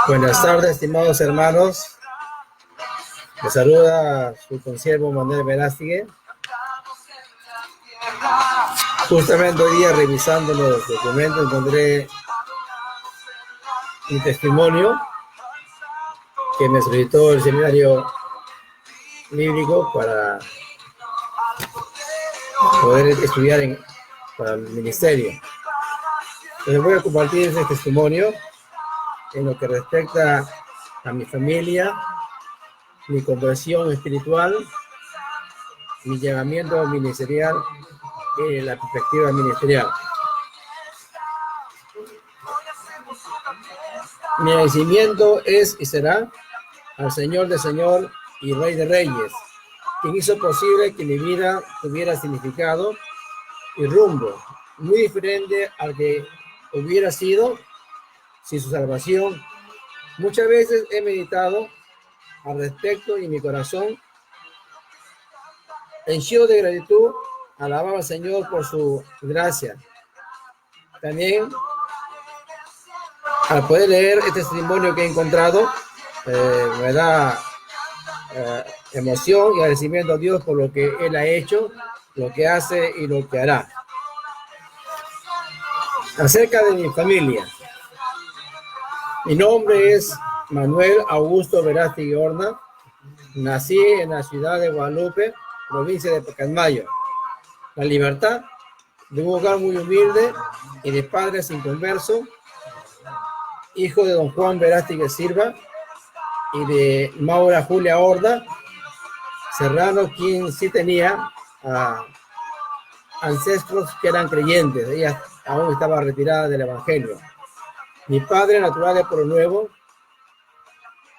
Buenas tardes, estimados hermanos. Les saluda su consiervo Manuel Verástegui. Justamente hoy día, revisando los documentos, encontré un testimonio que me solicitó el seminario bíblico para poder estudiar para el ministerio. Les voy a compartir ese testimonio en lo que respecta a mi familia, mi conversión espiritual, mi llamamiento ministerial y la perspectiva ministerial. Mi agradecimiento es y será al Señor de Señor y Rey de Reyes, quien hizo posible que mi vida tuviera significado y rumbo, muy diferente al que hubiera sido sin su salvación. Muchas veces he meditado al respecto y mi corazón, henchido de gratitud, alababa al Señor por su gracia. También, al poder leer este testimonio que he encontrado, me da emoción y agradecimiento a Dios por lo que Él ha hecho, lo que hace y lo que hará. Acerca de mi familia. Mi nombre es Manuel Augusto Verástegui Horna. Nací en la ciudad de Guadalupe, provincia de Pacasmayo, La Libertad, de un hogar muy humilde y de padres inconversos, hijo de don Juan Verástegui Silva y de Maura Julia Horda Serrano, quien sí tenía ancestros que eran creyentes. Ella aún estaba retirada del evangelio. Mi padre, natural de Pueblo Nuevo,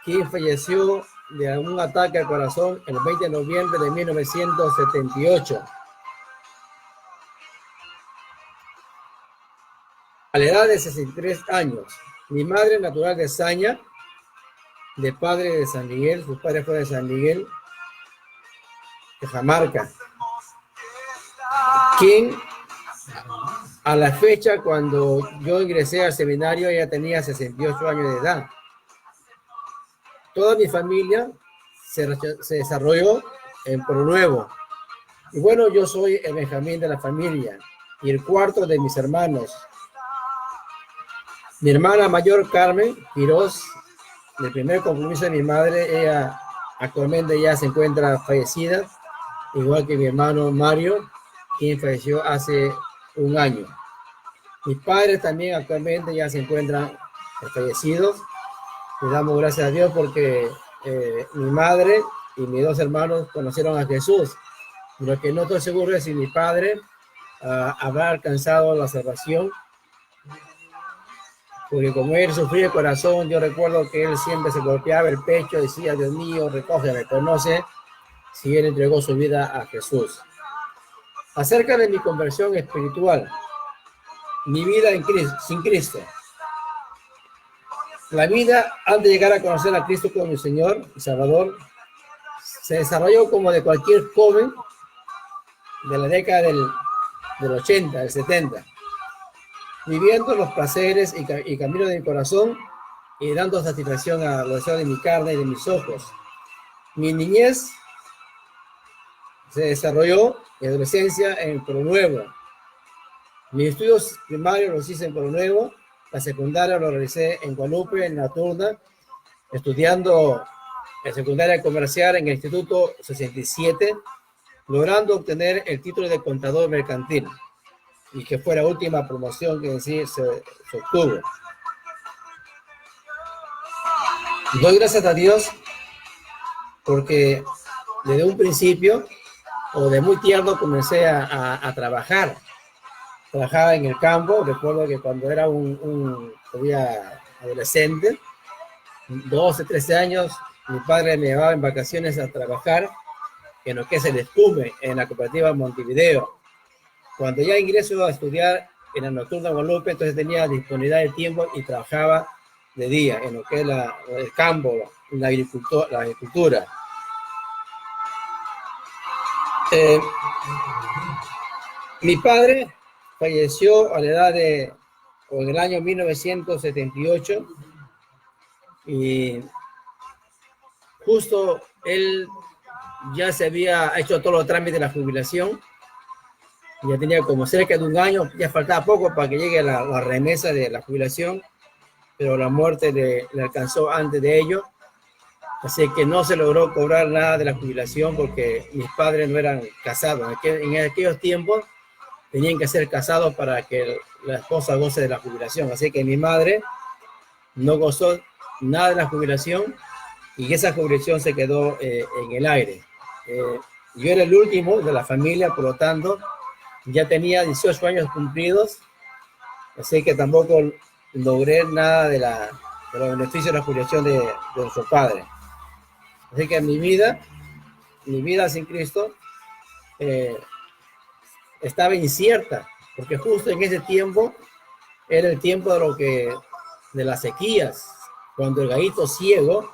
quien falleció de un ataque al corazón el 20 de noviembre de 1978. A la edad de 63 años. Mi madre, natural de Saña, de padre de San Miguel, sus padres fueron de San Miguel, de Jamarca, quien a la fecha, cuando yo ingresé al seminario, ella tenía 68 años de edad. Toda mi familia se desarrolló en Pueblo Nuevo. Y bueno, yo soy el Benjamín de la familia y el cuarto de mis hermanos. Mi hermana mayor, Carmen Quirós, del primer compromiso de mi madre, ella actualmente ya se encuentra fallecida, igual que mi hermano Mario, quien falleció hace un año. Mis padres también actualmente ya se encuentran fallecidos. Le damos gracias a Dios porque mi madre y mis dos hermanos conocieron a Jesús. Lo que no estoy seguro es si mi padre habrá alcanzado la salvación, porque como él sufría el corazón, yo recuerdo que él siempre se golpeaba el pecho y decía: Dios mío, recógeme. Pero no sé si él entregó su vida a Jesús. Acerca de mi conversión espiritual, mi vida sin Cristo. La vida, antes de llegar a conocer a Cristo como mi Señor y Salvador, se desarrolló como de cualquier joven de la década del 80, del 70, viviendo los placeres y caminos de mi corazón y dando satisfacción a los deseos de mi carne y de mis ojos. Mi niñez se desarrolló en adolescencia en Pueblo Nuevo. Mis estudios primarios los hice en Pueblo Nuevo. La secundaria lo realicé en Guadalupe, en La Turna, estudiando en secundaria comercial en el Instituto 67, logrando obtener el título de contador mercantil, y que fue la última promoción que en sí se obtuvo. Doy gracias a Dios porque desde un principio, o de muy tierno, comencé a trabajar. Trabajaba en el campo. Recuerdo que cuando era todavía adolescente, 12, 13 años, mi padre me llevaba en vacaciones a trabajar en lo que es el espume, en la cooperativa Montevideo. Cuando ya ingreso a estudiar en la nocturna Guadalupe, entonces tenía disponibilidad de tiempo y trabajaba de día en lo que es el campo, la agricultura. Mi padre falleció a la edad de en el año 1978 y justo él ya se había hecho todos los trámites de la jubilación, ya tenía como cerca de un año, ya faltaba poco para que llegue la remesa de la jubilación, pero la muerte le alcanzó antes de ello, así que no se logró cobrar nada de la jubilación porque mis padres no eran casados. En aquellos tiempos tenían que ser casados para que la esposa goce de la jubilación, así que mi madre no gozó nada de la jubilación y esa jubilación se quedó en el aire. Yo era el último de la familia, por lo tanto, ya tenía 18 años cumplidos, así que tampoco logré nada de los beneficios de la jubilación de nuestro padre. Así que mi vida sin Cristo estaba incierta, porque justo en ese tiempo era el tiempo de las sequías, cuando el gallito ciego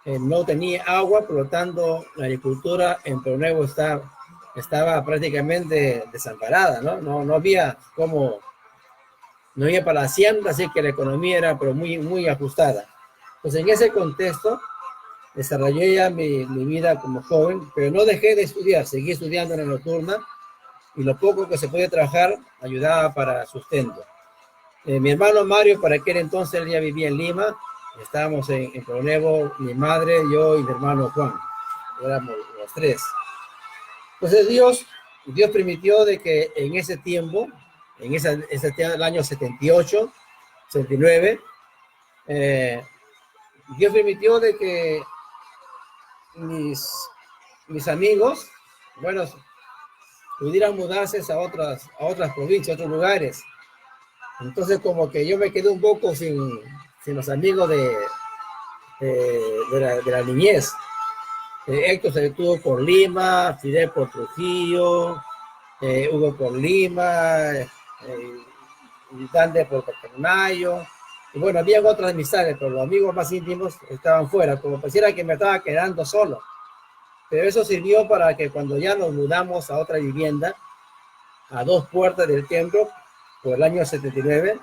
no tenía agua, por lo tanto la agricultura en Perú Nuevo estaba prácticamente desamparada, no había como, no había para la siembra, así que la economía era pero muy, muy ajustada. Pues en ese contexto desarrollé ya mi vida como joven, pero no dejé de estudiar, seguí estudiando en la nocturna y lo poco que se podía trabajar ayudaba para sustento. Mi hermano Mario, para aquel entonces, él ya vivía en Lima, estábamos en Perú Nuevo, mi madre, yo y mi hermano Juan, éramos los tres. Entonces Dios permitió de que en ese tiempo, el año 78, 79, Dios permitió de que mis amigos, bueno, pudieran mudarse a otras provincias, a otros lugares. Entonces como que yo me quedé un poco sin los amigos de la niñez. Héctor se detuvo por Lima, Fidel por Trujillo, Hugo por Lima, Dante por Paternayo. Y bueno, había otras amistades, pero los amigos más íntimos estaban fuera, como pareciera que me estaba quedando solo. Pero eso sirvió para que cuando ya nos mudamos a otra vivienda, a 2 puertas del templo, por el año 79,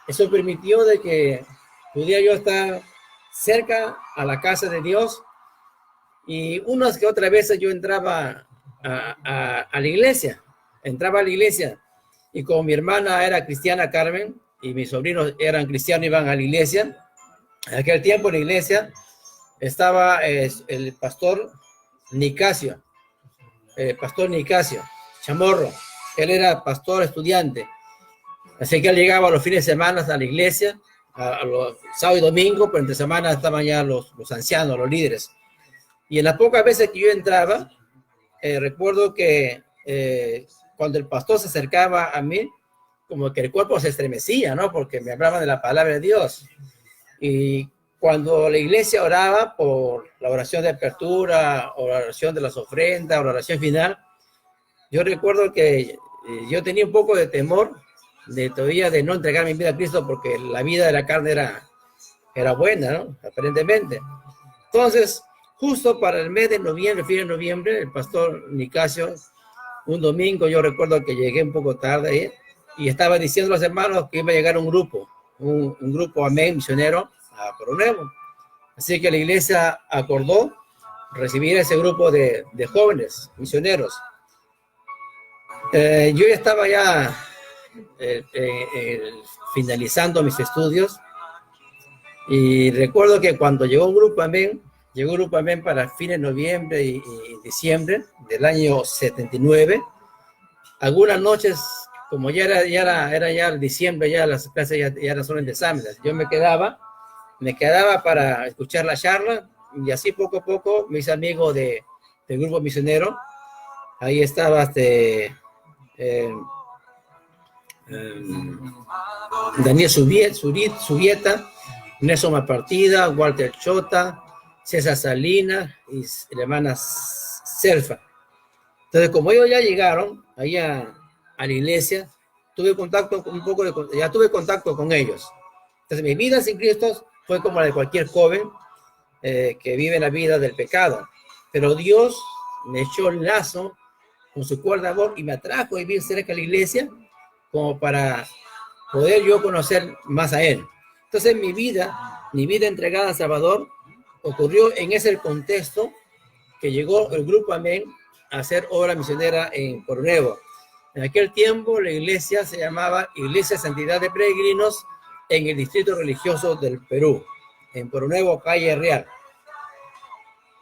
eso permitió de que pudiera yo estar cerca a la casa de Dios y unas que otras veces yo entraba a la iglesia, y como mi hermana era cristiana, Carmen, y mis sobrinos eran cristianos y iban a la iglesia, en aquel tiempo en la iglesia estaba el pastor Nicasio Chamorro. Él era pastor estudiante, así que él llegaba los fines de semana a la iglesia, a los sábados y domingos, pero entre semana estaban ya los ancianos, los líderes. Y en las pocas veces que yo entraba, recuerdo que cuando el pastor se acercaba a mí, como que el cuerpo se estremecía, ¿no? Porque me hablaban de la palabra de Dios. Y cuando la iglesia oraba por la oración de apertura, o la oración de las ofrendas, o la oración final, yo recuerdo que yo tenía un poco de temor todavía de no entregar mi vida a Cristo, porque la vida de la carne era buena, ¿no? Aparentemente. Entonces, justo para el mes de noviembre, fin de noviembre, el pastor Nicasio, un domingo, yo recuerdo que llegué un poco tarde y estaba diciendo a los hermanos que iba a llegar un grupo amén, misionero, a Perú Nuevo. Así que la iglesia acordó recibir ese grupo de jóvenes misioneros. Yo ya estaba finalizando mis estudios y recuerdo que cuando llegó un grupo amén para fines de noviembre y diciembre del año 79. Algunas noches, como ya era diciembre, ya las clases ya eran solo de exámenes, yo me quedaba para escuchar la charla y así poco a poco me hice amigo del grupo misionero. Ahí estaba Daniel Subieta, Nelson Mapartida, Walter Chota, César Salinas y la hermana Selfa. Entonces, como ellos ya llegaron ahí a la iglesia, tuve contacto con ellos. Entonces, mi vida sin Cristo fue como la de cualquier joven que vive la vida del pecado. Pero Dios me echó el lazo con su cuerda de amor y me atrajo a vivir cerca de la iglesia como para poder yo conocer más a Él. Entonces mi vida entregada a Salvador ocurrió en ese contexto que llegó el Grupo Amén a hacer obra misionera en Pueblo Nuevo. En aquel tiempo la iglesia se llamaba Iglesia Santidad de Peregrinos en el distrito religioso del Perú, en Pueblo Nuevo, Calle Real.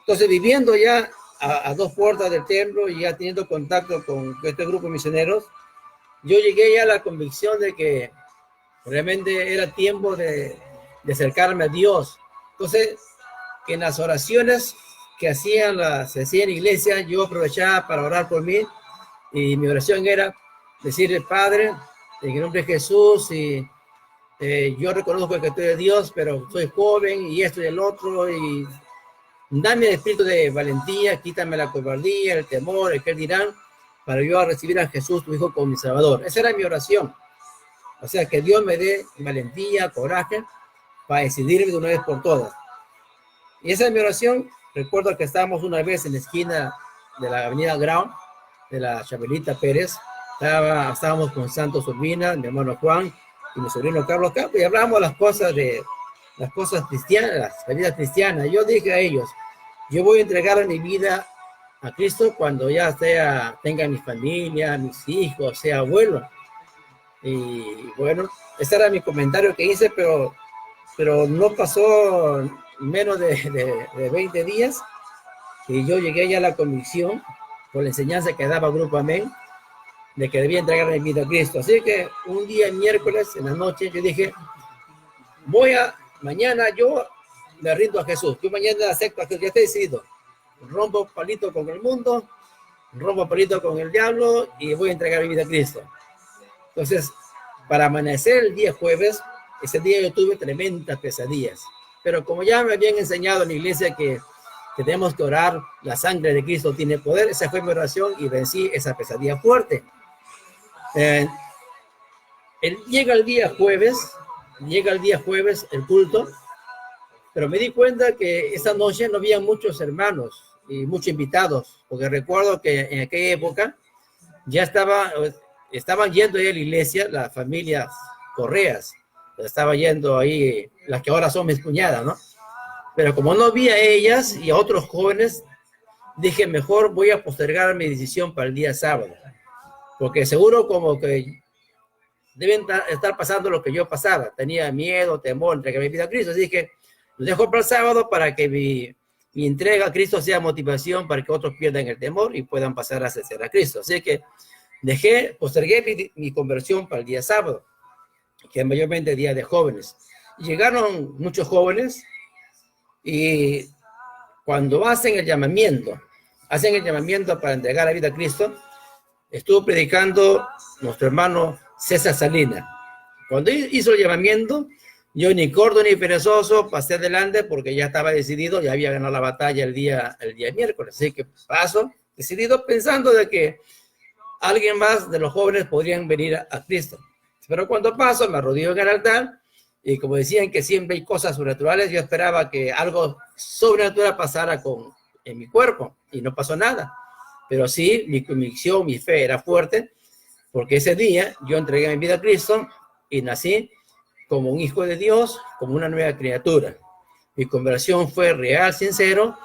Entonces, viviendo ya a 2 puertas del templo y ya teniendo contacto con este grupo de misioneros, yo llegué ya a la convicción de que realmente era tiempo de acercarme a Dios. Entonces, en las oraciones que se hacían en iglesia, yo aprovechaba para orar por mí, y mi oración era decirle: Padre, en el nombre de Jesús, y yo reconozco que tú eres Dios, pero soy joven y esto y el otro, y dame el espíritu de valentía, quítame la cobardía, el temor, el que dirán, para yo recibir a Jesús, tu Hijo, como mi Salvador. Esa era mi oración. O sea, que Dios me dé valentía, coraje, para decidirme de una vez por todas. Y esa es mi oración. Recuerdo que estábamos una vez en la esquina de la avenida Grau, de la Chabelita Pérez. Estábamos con Santos Urbina, mi hermano Juan y mi sobrino Carlos Campo, y hablábamos las cosas cristianas, la vida cristiana. Yo dije a ellos: yo voy a entregar mi vida a Cristo cuando ya tenga mi familia, mis hijos, sea abuelo. Y bueno, ese era mi comentario que hice, pero no pasó menos de 20 días y yo llegué ya a la convicción, por la enseñanza que daba Grupo Amén, de que debía entregar mi vida a Cristo. Así que un día, miércoles, en la noche, yo dije: mañana yo me rindo a Jesús. Yo mañana acepto a Jesús, ya estoy decidido. Rompo palito con el mundo, rompo palito con el diablo y voy a entregar mi vida a Cristo. Entonces, para amanecer el día jueves, ese día yo tuve tremendas pesadillas. Pero como ya me habían enseñado en la iglesia que tenemos que orar, la sangre de Cristo tiene poder, esa fue mi oración y vencí esa pesadilla fuerte. Llega el día jueves el culto, pero me di cuenta que esa noche no había muchos hermanos y muchos invitados, porque recuerdo que en aquella época ya estaban yendo ahí a la iglesia las familias Correas, estaba yendo ahí las que ahora son mis cuñadas, ¿no? Pero como no vi a ellas y a otros jóvenes, dije: mejor voy a postergar mi decisión para el día sábado, porque seguro como que deben estar pasando lo que yo pasaba. Tenía miedo, temor, entregar mi vida a Cristo. Así que lo dejo para el sábado para que mi entrega a Cristo sea motivación para que otros pierdan el temor y puedan pasar a servir a Cristo. Así que postergué mi conversión para el día sábado, que es mayormente día de jóvenes. Llegaron muchos jóvenes y cuando hacen el llamamiento para entregar la vida a Cristo, estuvo predicando nuestro hermano César Salinas. Cuando hizo el llamamiento, yo ni corto ni perezoso pasé adelante porque ya estaba decidido, ya había ganado la batalla el día miércoles. Así que paso decidido pensando de que alguien más de los jóvenes podrían venir a Cristo. Pero cuando paso, me arrodillo en el altar y como decían que siempre hay cosas sobrenaturales, yo esperaba que algo sobrenatural pasara en mi cuerpo y no pasó nada. Pero sí, mi convicción, mi fe era fuerte, porque ese día yo entregué mi vida a Cristo y nací como un hijo de Dios, como una nueva criatura. Mi conversión fue real, sincero,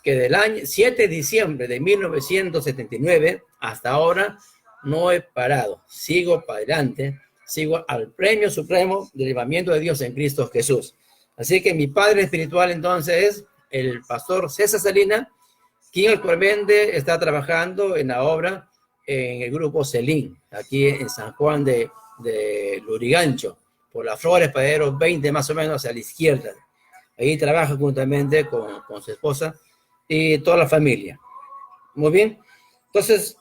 que del año 7 de diciembre de 1979 hasta ahora no he parado. Sigo para adelante, sigo al premio supremo del llevamiento de Dios en Cristo Jesús. Así que mi padre espiritual entonces es el pastor César Salinas, quien actualmente está trabajando en la obra en el grupo Celín, aquí en San Juan de Lurigancho, por las Flores Paderos 20 más o menos a la izquierda. Ahí trabaja juntamente con su esposa y toda la familia. Muy bien. Entonces,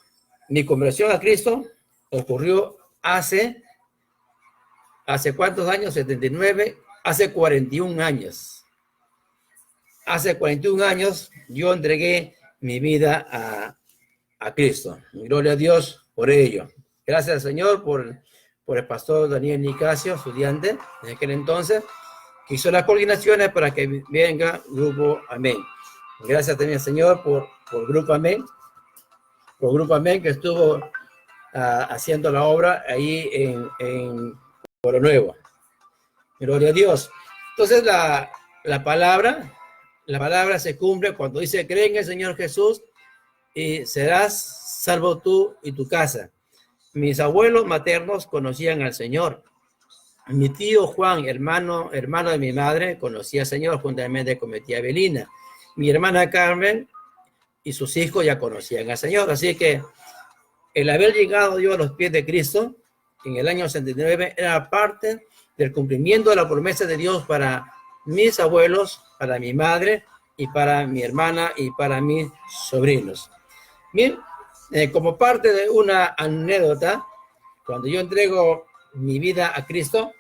mi conversión a Cristo ocurrió hace ¿cuántos años? 79, hace 41 años. Hace 41 años yo entregué mi vida a Cristo. Gloria a Dios por ello. Gracias al Señor por el pastor Daniel Nicasio, estudiante de aquel entonces, que hizo las coordinaciones para que venga Grupo Amén. Gracias también al Señor por Grupo Amén, que estuvo haciendo la obra ahí en por lo nuevo. Gloria a Dios. Entonces la palabra se cumple cuando dice, cree en el Señor Jesús y serás salvo tú y tu casa. Mis abuelos maternos conocían al Señor. Mi tío Juan, hermano de mi madre, conocía al Señor juntamente con mi tía Belina. Mi hermana Carmen y sus hijos ya conocían al Señor. Así que el haber llegado yo a los pies de Cristo en el año 69 era parte del cumplimiento de la promesa de Dios para mis abuelos, para mi madre y para mi hermana y para mis sobrinos. Bien, como parte de una anécdota, cuando yo entrego mi vida a Cristo,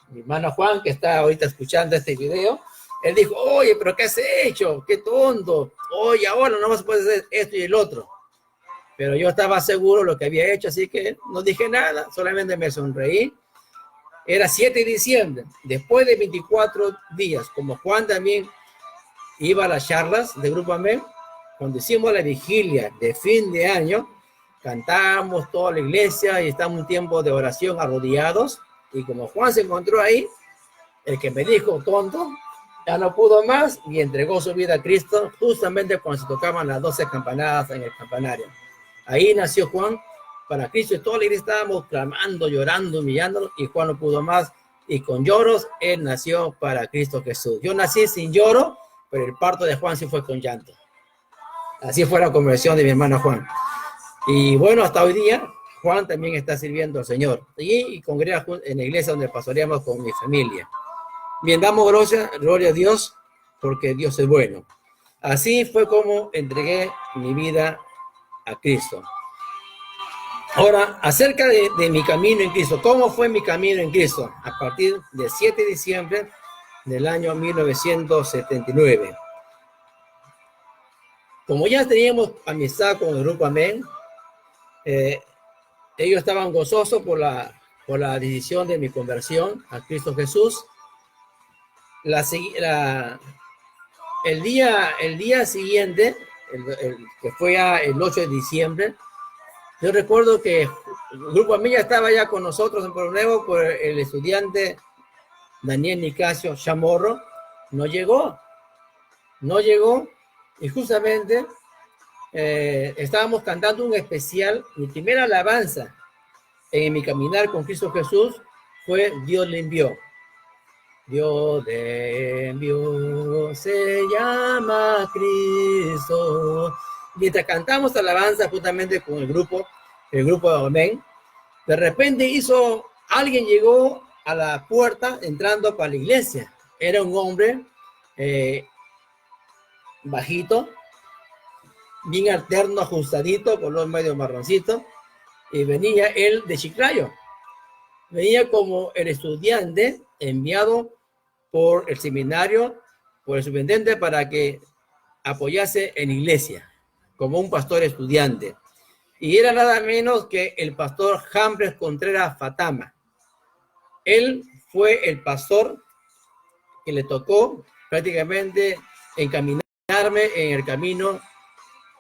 mi hermano Juan, que está ahorita escuchando este video, él dijo, oye, pero ¿qué has hecho? ¡Qué tonto! Oye, ahora no vas a poder hacer esto y el otro. Pero yo estaba seguro de lo que había hecho, así que no dije nada, solamente me sonreí. Era 7 de diciembre, después de 24 días, como Juan también iba a las charlas de Grupo Amén, cuando hicimos la vigilia de fin de año, cantamos toda la iglesia y estamos un tiempo de oración arrodillados, y como Juan se encontró ahí, el que me dijo tonto, ya no pudo más y entregó su vida a Cristo justamente cuando se tocaban las 12 campanadas en el campanario. Ahí nació Juan para Cristo y toda la iglesia estábamos clamando, llorando, humillándonos y Juan no pudo más y con lloros él nació para Cristo Jesús. Yo nací sin lloro, pero el parto de Juan sí fue con llanto. Así fue la conversión de mi hermano Juan. Y bueno, hasta hoy día Juan también está sirviendo al Señor y congrega en la iglesia donde pastoreamos con mi familia. Bien, damos gloria a Dios porque Dios es bueno. Así fue como entregué mi vida a Cristo. Ahora, acerca de mi camino en Cristo, ¿cómo fue mi camino en Cristo? A partir del 7 de diciembre del año 1979. Como ya teníamos amistad con el Grupo Amén, ellos estaban gozosos por la decisión de mi conversión a Cristo Jesús. El día siguiente, que fue el 8 de diciembre, yo recuerdo que el Grupo Amén ya estaba ya con nosotros en Pueblo Nuevo, por el estudiante Daniel Nicasio Chamorro, no llegó, y justamente estábamos cantando un especial. Mi primera alabanza en mi caminar con Cristo Jesús fue Dios le envió. Dios le envió, se llama Cristo. Mientras cantamos alabanza justamente con el grupo de Amén, de repente alguien llegó a la puerta entrando para la iglesia. Era un hombre bajito, bien alterno, ajustadito, color medio marroncito, y venía él de Chiclayo. Venía como el estudiante enviado por el seminario, por el superintendente, para que apoyase en la iglesia, como un pastor estudiante. Y era nada menos que el pastor Jambres Contreras Fatama. Él fue el pastor que le tocó prácticamente encaminarme en el camino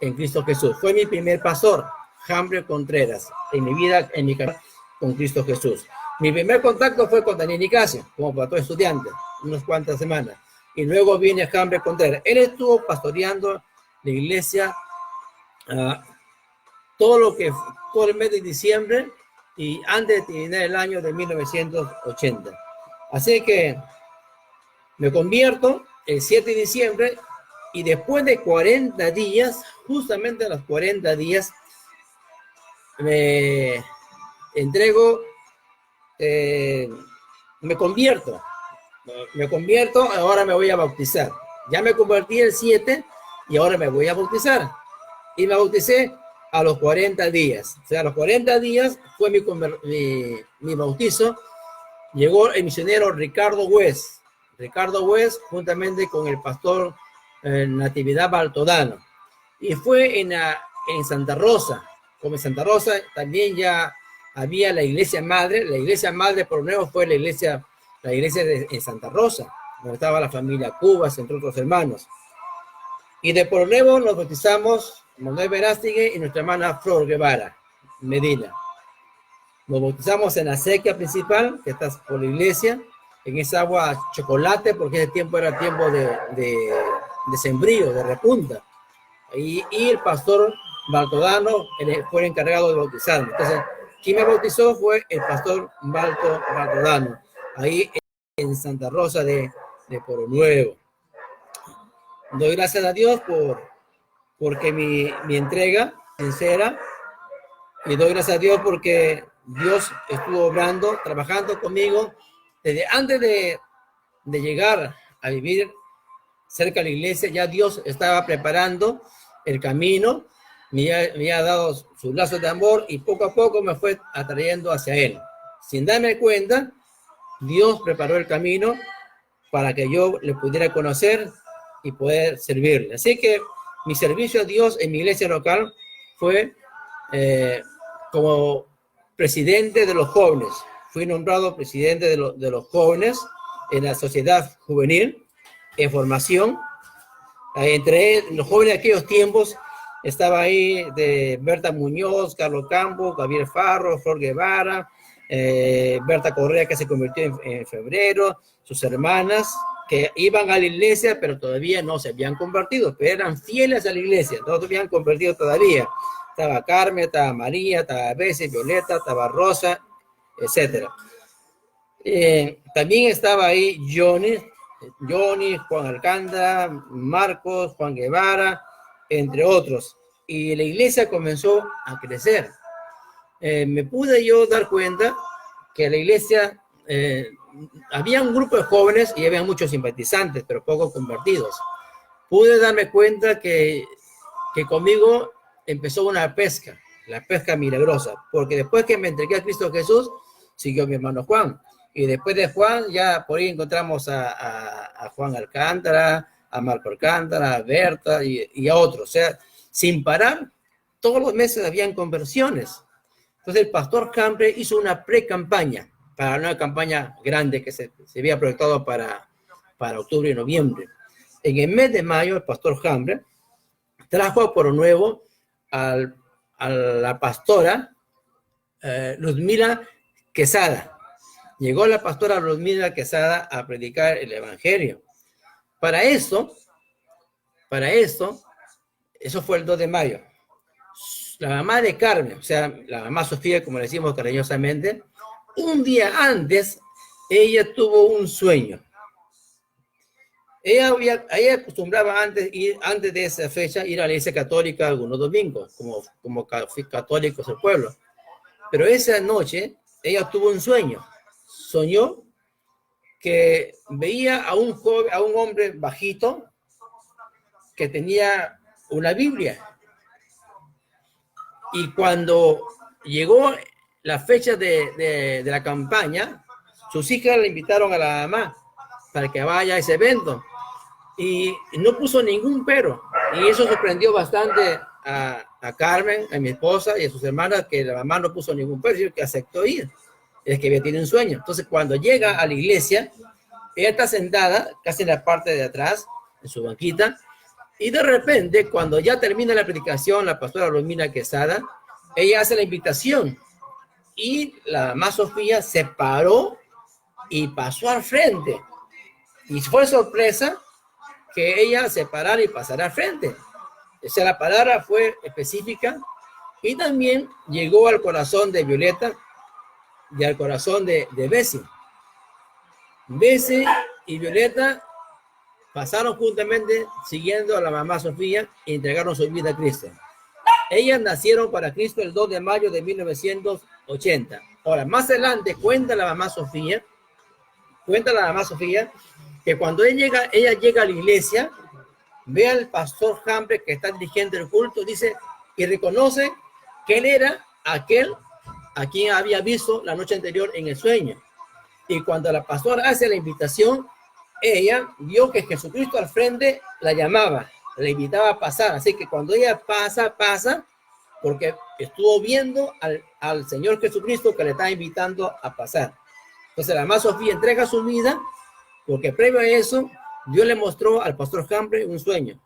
en Cristo Jesús. Fue mi primer pastor, Jambres Contreras, en mi vida, en mi camino con Cristo Jesús. Mi primer contacto fue con Daniel Nicasio, como pastor estudiante, unas cuantas semanas. Y luego viene Jambres Contreras. Él estuvo pastoreando la iglesia todo el mes de diciembre y antes de terminar el año de 1980. Así que me convierto el 7 de diciembre y después de 40 días, justamente a los 40 días, me entrego, me convierto, ahora me voy a bautizar. Ya me convertí el 7 y ahora me voy a bautizar. Y me bauticé a los 40 días. O sea, a los 40 días fue mi bautizo. Llegó el misionero Ricardo West, juntamente con el pastor Natividad Baltodano. Y fue en Santa Rosa. Como en Santa Rosa también ya había la iglesia madre. La iglesia madre por nuevo fue la iglesia en Santa Rosa, donde estaba la familia Cubas, entre otros hermanos. Y de por nuevo nos bautizamos Manuel Verástegui y nuestra hermana Flor Guevara Medina. Nos bautizamos en la sequía principal, que está por la iglesia, en esa agua chocolate, porque ese tiempo era tiempo de sembrío, de repunta. Y el pastor Baltodano fue el encargado de bautizarme. Entonces, quien me bautizó fue el pastor Baltodano, ahí en Santa Rosa de Pueblo Nuevo. Doy gracias a Dios porque mi entrega sincera, y doy gracias a Dios porque Dios estuvo obrando, trabajando conmigo desde antes de llegar a vivir cerca de la iglesia. Ya Dios estaba preparando el camino, me ha dado sus lazos de amor y poco a poco me fue atrayendo hacia Él. Sin darme cuenta, Dios preparó el camino para que yo le pudiera conocer y poder servirle. Así que mi servicio a Dios en mi iglesia local fue como presidente de los jóvenes. Fui nombrado presidente de los jóvenes en la sociedad juvenil en formación. Entre los jóvenes de aquellos tiempos estaba ahí de Berta Muñoz, Carlos Campo, Gabriel Farro, Flor Guevara, Berta Correa, que se convirtió en febrero, sus hermanas que iban a la iglesia, pero todavía no se habían convertido, pero eran fieles a la iglesia, no se habían convertido todavía. Estaba Carmen, estaba María, estaba Bessie, Violeta, estaba Rosa, etc. También estaba ahí Johnny, Juan Alcántara, Marcos, Juan Guevara, entre otros. Y la iglesia comenzó a crecer. Me pude yo dar cuenta que la iglesia, había un grupo de jóvenes y había muchos simpatizantes, pero pocos convertidos. Pude darme cuenta que conmigo empezó una pesca, la pesca milagrosa, porque después que me entregué a Cristo Jesús, siguió mi hermano Juan. Y después de Juan, ya por ahí encontramos a Juan Alcántara, a Marco Alcántara, a Berta y a otros. O sea, sin parar, todos los meses habían conversiones. Entonces el pastor Cambre hizo una pre-campaña para una campaña grande que se había proyectado para octubre y noviembre. En el mes de mayo, el pastor Cambre trajo a Pueblo Nuevo a la pastora Luzmila Quesada. Llegó la pastora Luzmila Quesada a predicar el evangelio. Para eso, eso fue el 2 de mayo. La mamá de Carmen, o sea, la mamá Sofía, como le decimos cariñosamente, un día antes, ella tuvo un sueño. Ella acostumbraba antes de esa fecha, ir a la iglesia católica algunos domingos, como católicos del pueblo. Pero esa noche, ella tuvo un sueño. Soñó que veía a un hombre bajito que tenía una Biblia. Y cuando llegó la fecha de la campaña, sus hijas le invitaron a la mamá para que vaya a ese evento. Y no puso ningún pero. Y eso sorprendió bastante a Carmen, a mi esposa y a sus hermanas, que la mamá no puso ningún pero, sino que aceptó ir. Es que ella tiene un sueño. Entonces, cuando llega a la iglesia, ella está sentada casi en la parte de atrás, en su banquita, y de repente, cuando ya termina la predicación, la pastora Luzmila Quesada, ella hace la invitación y la mamá Sofía se paró y pasó al frente. Y fue sorpresa que ella se parara y pasara al frente. O sea, la palabra fue específica y también llegó al corazón de Violeta y al corazón de Bessie. Bessie y Violeta pasaron juntamente siguiendo a la mamá Sofía e entregaron su vida a Cristo. Ellas nacieron para Cristo el 2 de mayo de 1980. Ahora, más adelante cuenta la mamá Sofía que cuando ella llega a la iglesia, ve al pastor Hambre que está dirigiendo el culto, dice, y reconoce que él era aquel a quien había visto la noche anterior en el sueño. Y cuando la pastora hace la invitación, ella vio que Jesucristo al frente la llamaba, la invitaba a pasar. Así que cuando ella pasa, porque estuvo viendo al Señor Jesucristo que le está invitando a pasar. Entonces la mamá Sofía entrega su vida, porque previo a eso, Dios le mostró al pastor Hambre un sueño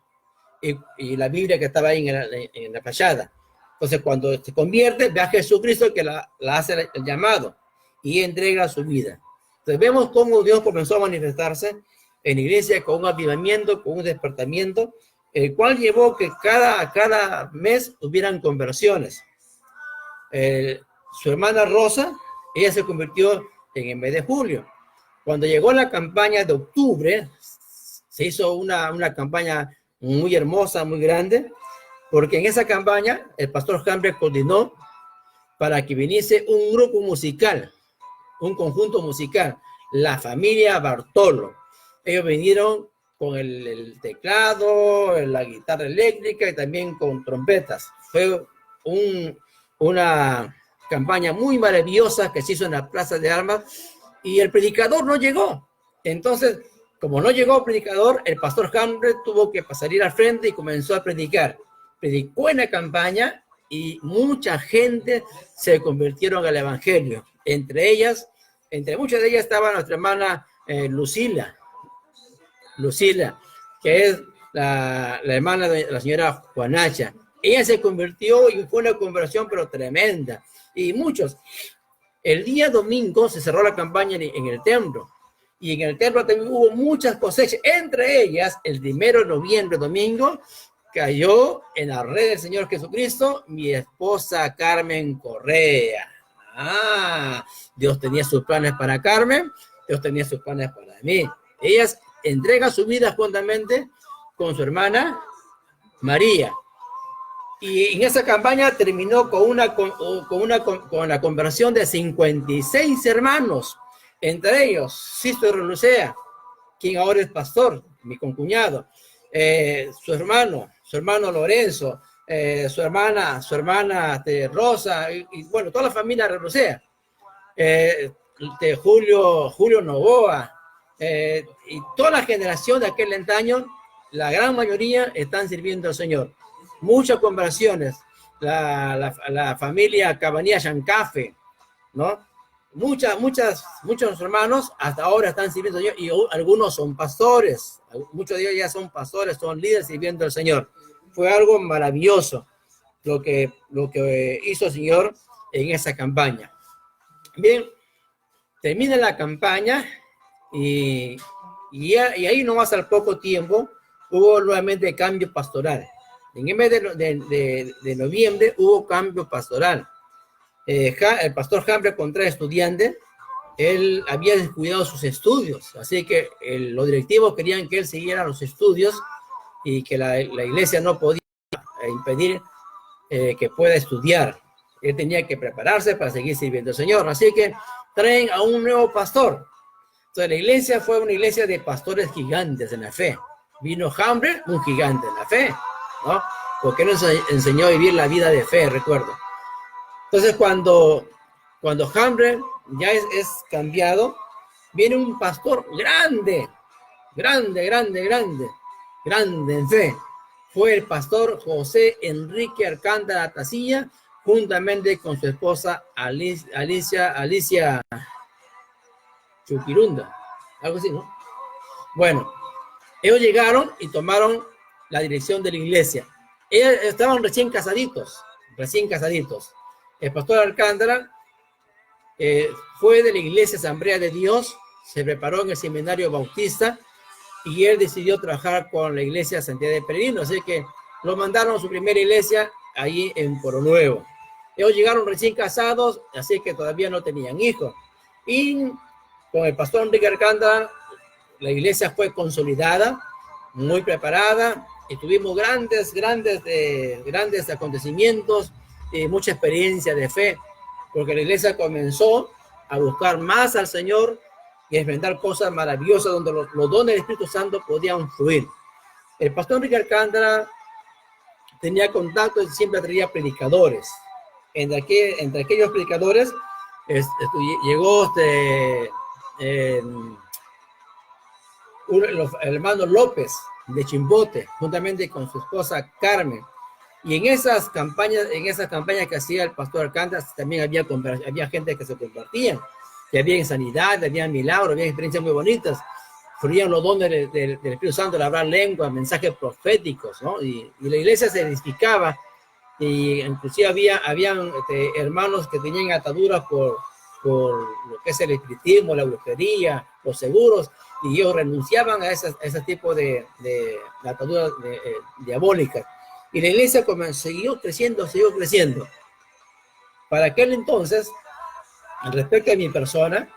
y la Biblia que estaba ahí en la fachada. Entonces, cuando se convierte, ve a Jesucristo que la hace el llamado y entrega su vida. Entonces, vemos cómo Dios comenzó a manifestarse en la iglesia con un avivamiento, con un despertamiento, el cual llevó que cada mes hubieran conversiones. Su hermana Rosa, ella se convirtió en el mes de julio. Cuando llegó la campaña de octubre, se hizo una campaña muy hermosa, muy grande, porque en esa campaña el pastor Hambre coordinó para que viniese un grupo musical, un conjunto musical, la familia Bartolo. Ellos vinieron con el teclado, la guitarra eléctrica y también con trompetas. Fue una campaña muy maravillosa que se hizo en la Plaza de Armas y el predicador no llegó. Entonces, como no llegó el predicador, el pastor Hambre tuvo que salir al frente y comenzó a predicar. Predicó en la campaña y mucha gente se convirtieron al evangelio. Entre muchas de ellas estaba nuestra hermana Lucila, que es la hermana de la señora Juanacha. Ella se convirtió y fue una conversión pero tremenda. Y muchos. El día domingo se cerró la campaña en el templo. Y en el templo también hubo muchas cosechas. Entre ellas, el 1 de noviembre, domingo, cayó en la red del Señor Jesucristo mi esposa Carmen Correa. Dios tenía sus planes para Carmen, Dios tenía sus planes para mí. Ellas entregan su vida juntamente con su hermana María. Y en esa campaña terminó con la conversión de 56 hermanos, entre ellos Sisto Lucea, quien ahora es pastor, mi concuñado, su hermano Lorenzo, su hermana Rosa, y bueno, toda la familia Lucea, Julio Novoa, y toda la generación de aquel antaño, la gran mayoría están sirviendo al Señor. Muchas conversiones, la familia Cabanilla Yancafe, ¿no? Muchos hermanos hasta ahora están sirviendo al Señor y algunos son pastores, muchos de ellos ya son pastores, son líderes sirviendo al Señor. Fue algo maravilloso lo que hizo el Señor en esa campaña. Bien, termina la campaña y ahí nomás al poco tiempo hubo nuevamente cambio pastoral. En el mes de noviembre hubo cambio pastoral. El pastor Hambre Contreras, estudiante, él había descuidado sus estudios, así que los directivos querían que él siguiera los estudios y que la iglesia no podía impedir que pueda estudiar. Él tenía que prepararse para seguir sirviendo al Señor, así que traen a un nuevo pastor. Entonces la iglesia fue una iglesia de pastores gigantes en la fe. Vino Hambre, un gigante en la fe, ¿no? Porque nos enseñó a vivir la vida de fe, recuerdo. Entonces, cuando Hambre ya es cambiado, viene un pastor grande en fe. Fue el pastor José Enrique Alcántara Tacilla, juntamente con su esposa Alicia Chuquirunda, algo así, ¿no? Bueno, ellos llegaron y tomaron la dirección de la iglesia. Ellos estaban recién casaditos. El pastor Alcántara fue de la iglesia Asamblea de Dios, se preparó en el seminario bautista y él decidió trabajar con la iglesia Santiago de Peregrino, así que lo mandaron a su primera iglesia allí en Poro Nuevo. Ellos llegaron recién casados, así que todavía no tenían hijos. Y con el pastor Enrique Alcántara, la iglesia fue consolidada, muy preparada, y tuvimos grandes acontecimientos y mucha experiencia de fe, porque la iglesia comenzó a buscar más al Señor y a experimentar cosas maravillosas donde los dones del Espíritu Santo podían fluir. El pastor Enrique Alcántara tenía contacto y siempre traía predicadores. Entre aquellos predicadores llegó el hermano López de Chimbote, juntamente con su esposa Carmen. Y en esas campañas que hacía el pastor Alcántara, también había gente que se compartía, que había sanidad, había milagros, había experiencias muy bonitas. Fluían los dones del Espíritu Santo, de hablar lengua, mensajes proféticos, ¿no? Y la iglesia se edificaba y inclusive habían hermanos que tenían ataduras por lo que es el espiritismo, la brujería, los seguros, y ellos renunciaban a ese tipo de ataduras diabólicas. Y la iglesia siguió creciendo. Para aquel entonces, respecto a mi persona,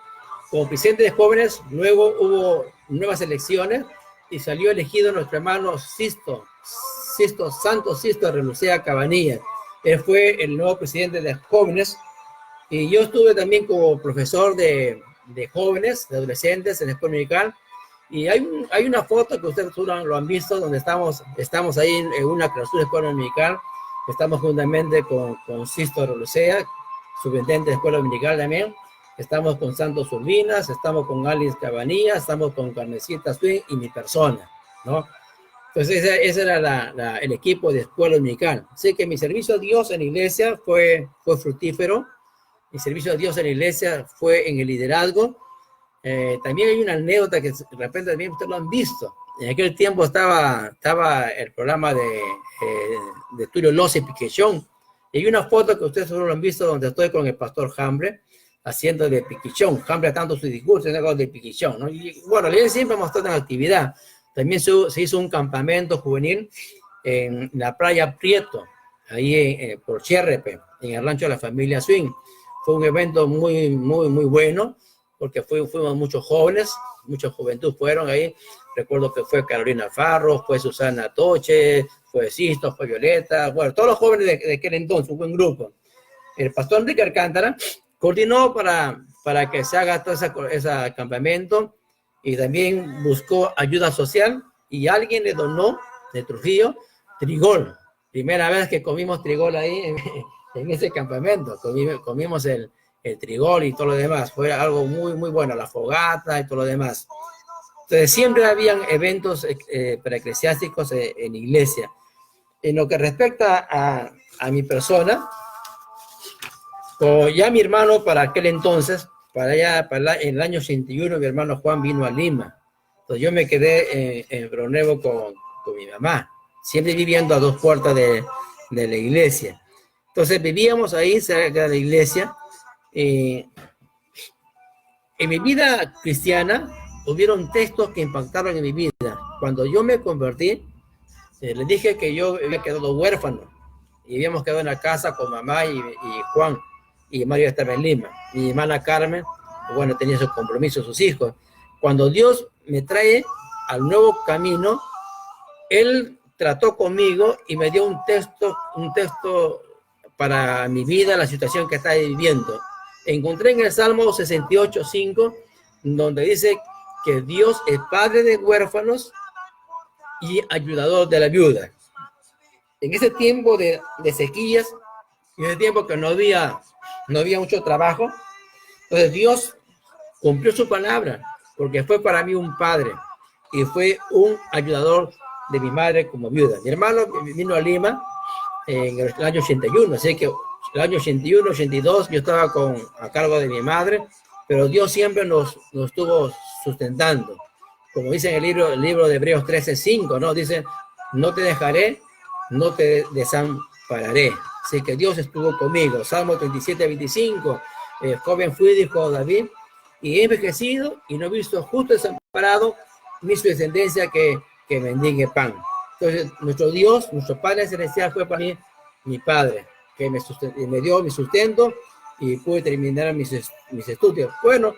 como presidente de jóvenes, luego hubo nuevas elecciones y salió elegido nuestro hermano Santo Sisto Relucea Cabanilla. Él fue el nuevo presidente de jóvenes. Y yo estuve también como profesor de jóvenes, de adolescentes en la escuela dominical. Y hay una foto que ustedes lo han visto, donde estamos ahí en una clausura de escuela dominical. Estamos juntamente con Sisto Relucea, superintendente de escuela dominical también. Estamos con Santos Urbinas, estamos con Alice Cabanilla, estamos con Carmencita Swing y mi persona, ¿no? Entonces ese era el equipo de escuela dominical. Así que mi servicio a Dios en la iglesia fue fructífero. Mi servicio a Dios en la iglesia fue en el liderazgo. También hay una anécdota que de repente también ustedes lo han visto. En aquel tiempo estaba el programa de Tulio Loza y Piquechón. Y hay una foto que ustedes seguro lo han visto donde estoy con el pastor Hambre haciendo de Piquechón. Hambre tanto su discurso de Piquechón, ¿no? Y bueno, la iglesia siempre hemos estado en actividad. También se hizo un campamento juvenil en la playa Prieto, ahí por Cherrepe, en el rancho de la familia Swing. Fue un evento muy, muy, muy bueno, porque fuimos muchos jóvenes, mucha juventud fueron ahí. Recuerdo que fue Carolina Farro, fue Susana Toche, fue Sisto, fue Violeta, bueno, todos los jóvenes de aquel entonces, un buen grupo. El pastor Enrique Alcántara coordinó para que se haga todo ese campamento y también buscó ayuda social y alguien le donó de Trujillo trigol. Primera vez que comimos trigol ahí en ese campamento, comimos el trigol y todo lo demás. Fue algo muy, muy bueno, la fogata y todo lo demás. Entonces siempre habían eventos preeclesiásticos en iglesia. En lo que respecta a mi persona, ya mi hermano para aquel entonces, en el año 81, mi hermano Juan vino a Lima. Entonces yo me quedé en Río Nuevo con mi mamá, siempre viviendo a 2 puertas de la iglesia. Entonces vivíamos ahí cerca de la iglesia. En mi vida cristiana hubieron textos que impactaron en mi vida. Cuando yo me convertí, les dije que yo había quedado huérfano y habíamos quedado en la casa con mamá y Juan, y Mario estaba en Lima. Mi hermana Carmen, bueno, tenía sus compromisos, sus hijos. Cuando Dios me trae al nuevo camino, Él trató conmigo y me dio un texto para mi vida, la situación que estaba viviendo. Encontré en el Salmo 68:5, donde dice que Dios es padre de huérfanos y ayudador de la viuda. En ese tiempo de sequías, en ese tiempo que no había mucho trabajo, entonces Dios cumplió su palabra, porque fue para mí un padre y fue un ayudador de mi madre como viuda. Mi hermano vino a Lima en el año 81, así que el año 81, 82 yo estaba a cargo de mi madre, pero Dios siempre nos estuvo sustentando. Como dice en el libro de Hebreos 13:5, ¿no? Dice, no te dejaré, no te desampararé. Así que Dios estuvo conmigo. Salmo 37:25, joven fui, dijo David, y he envejecido y no he visto justo desamparado ni su descendencia que mendigue pan. Entonces, nuestro Dios, nuestro Padre Celestial fue para mí mi Padre, que me dio mi sustento y pude terminar mis estudios. Bueno,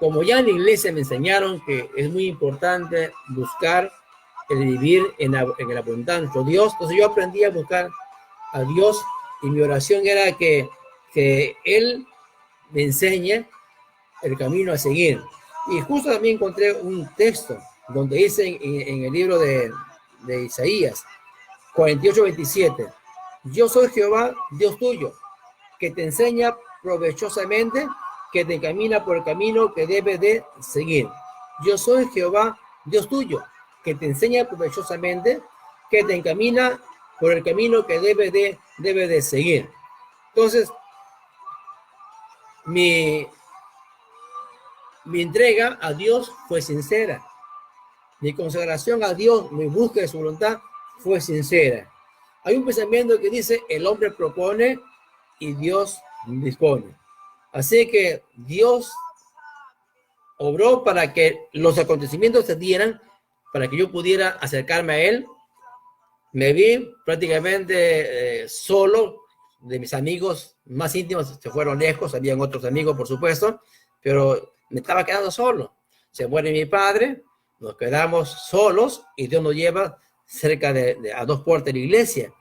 como ya en la iglesia me enseñaron que es muy importante buscar el vivir en la voluntad de nuestro Dios, entonces yo aprendí a buscar a Dios y mi oración era que Él me enseñe el camino a seguir. Y justo también encontré un texto donde dice en el libro de Isaías 48:27, yo soy Jehová, Dios tuyo, que te enseña provechosamente, que te encamina por el camino que debe de seguir. Yo soy Jehová, Dios tuyo, que te enseña provechosamente, que te encamina por el camino que debe de seguir. Entonces, mi entrega a Dios fue sincera. Mi consagración a Dios, mi búsqueda de su voluntad fue sincera. Hay un pensamiento que dice, el hombre propone y Dios dispone. Así que Dios obró para que los acontecimientos se dieran, para que yo pudiera acercarme a Él. Me vi prácticamente solo, de mis amigos más íntimos se fueron lejos, habían otros amigos, por supuesto, pero me estaba quedando solo. Se muere mi padre, nos quedamos solos y Dios nos lleva cerca a 2 puertas de la iglesia.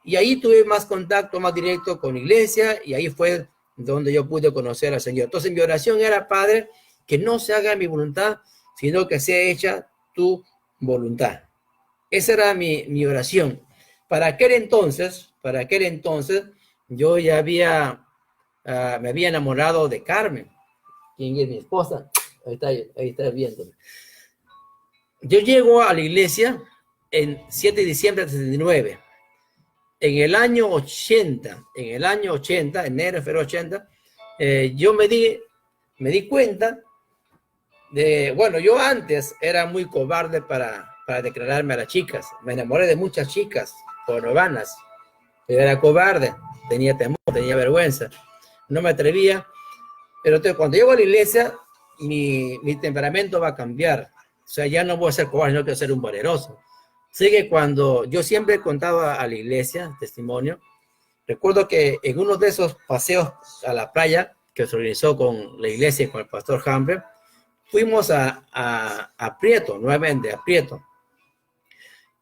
Y ahí tuve más contacto, más directo con la iglesia, y ahí fue donde yo pude conocer al Señor. Entonces mi oración era, Padre, que no se haga mi voluntad, sino que sea hecha tu voluntad. Esa era mi oración. Para aquel entonces, yo ya me había enamorado de Carmen, quien es mi esposa. Ahí está viéndome. Yo llego a la iglesia en 7 de diciembre de 69. En el año 80, enero, febrero 80, yo me di cuenta de, bueno, yo antes era muy cobarde para declararme a las chicas. Me enamoré de muchas chicas urbanas, pero era cobarde, tenía temor, tenía vergüenza, no me atrevía. Pero cuando llego a la iglesia, mi temperamento va a cambiar. O sea, ya no voy a ser cobarde, no quiero ser un valeroso. Así que cuando yo siempre contaba a la iglesia, testimonio, recuerdo que en uno de esos paseos a la playa que se organizó con la iglesia y con el pastor Hambre, fuimos a Prieto, nuevamente a Prieto.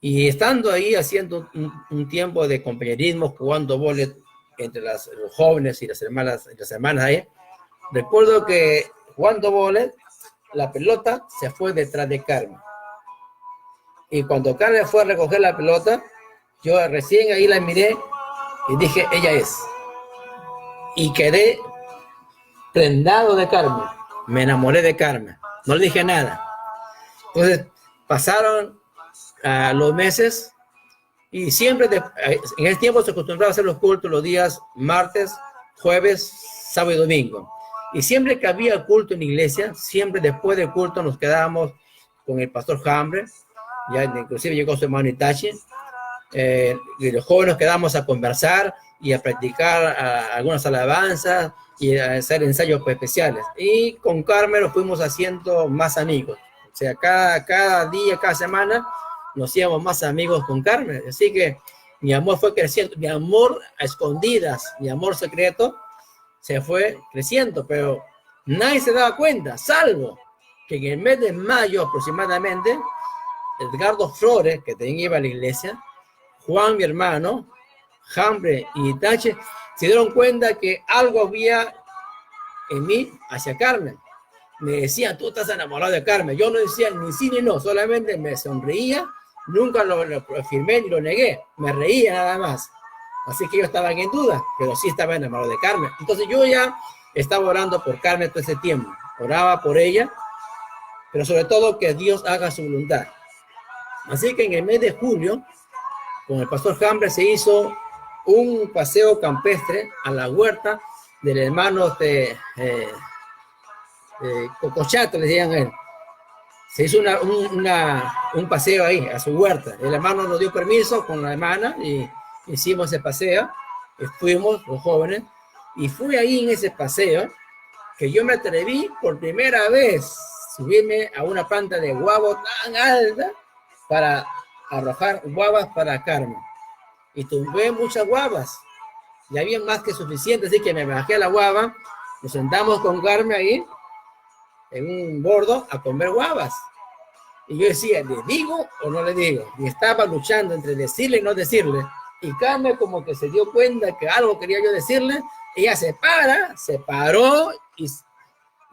Y estando ahí haciendo un tiempo de compañerismo, jugando vóley entre los jóvenes y las hermanas ahí, recuerdo que jugando vóley, la pelota se fue detrás de Carmen. Y cuando Carmen fue a recoger la pelota, yo recién ahí la miré y dije, ella es. Y quedé prendado de Carmen. Me enamoré de Carmen. No le dije nada. Entonces, pasaron los meses y siempre, en ese tiempo se acostumbraba a hacer los cultos los días martes, jueves, sábado y domingo. Y siempre que había culto en la iglesia, siempre después del culto nos quedábamos con el pastor Hambre, ya inclusive llegó su hermano Itachi, y los jóvenes quedamos a conversar y a practicar algunas alabanzas y a hacer ensayos especiales. Y con Carmen nos fuimos haciendo más amigos. O sea, cada día, cada semana nos íbamos más amigos con Carmen. Así que mi amor fue creciendo, mi amor a escondidas, mi amor secreto se fue creciendo, pero nadie se daba cuenta, salvo que en el mes de mayo aproximadamente, Edgardo Flores, que también iba a la iglesia, Juan, mi hermano, Hambre y Itache, se dieron cuenta que algo había en mí hacia Carmen. Me decían, tú estás enamorado de Carmen. Yo no decía ni sí ni no, solamente me sonreía, nunca lo afirmé ni lo negué, me reía nada más. Así que yo estaba en duda, pero sí estaba enamorado de Carmen. Entonces yo ya estaba orando por Carmen todo ese tiempo. Oraba por ella, pero sobre todo que Dios haga su voluntad. Así que en el mes de julio, con el pastor Hambre se hizo un paseo campestre a la huerta del hermano Cocochato, le decían a él. Se hizo un paseo ahí, a su huerta. El hermano nos dio permiso con la hermana y hicimos ese paseo. Y fuimos, los jóvenes, y fue ahí en ese paseo que yo me atreví por primera vez subirme a una planta de guavo tan alta para arrojar guavas para Carmen. Y tumbé muchas guavas. Y había más que suficiente, así que me bajé a la guava, nos sentamos con Carmen ahí, en un bordo, a comer guavas. Y yo decía, ¿le digo o no le digo? Y estaba luchando entre decirle y no decirle. Y Carmen como que se dio cuenta que algo quería yo decirle. Ella se paró y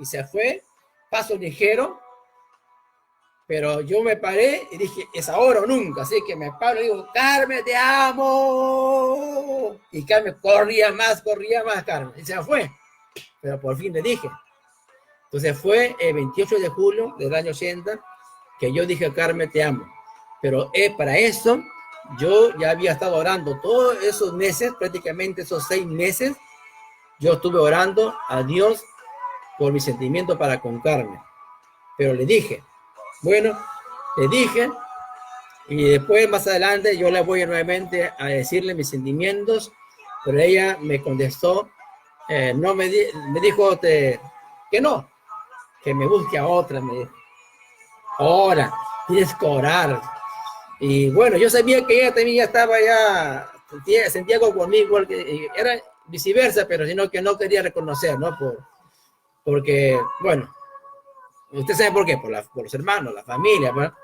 se fue, paso ligero. Pero yo me paré y dije, es ahora o nunca. Así que me paro y digo, Carmen, te amo. Y Carmen corría más, Carmen. Y se fue. Pero por fin le dije. Entonces fue el 28 de julio del año 80 que yo dije, Carmen, te amo. Pero para eso, yo ya había estado orando todos esos meses, prácticamente esos 6 meses, yo estuve orando a Dios por mi sentimiento para con Carmen. Pero le dije, Y después, más adelante, yo le voy nuevamente a decirle mis sentimientos, pero ella me contestó, me dijo que no, que me busque a otra, me dijo. Ahora, tienes que orar. Y bueno, yo sabía que ella también ya estaba sentía algo conmigo, igual que era viceversa, pero sino que no quería reconocer, ¿no? Porque, bueno, usted sabe por qué, por los hermanos, la familia, ¿no?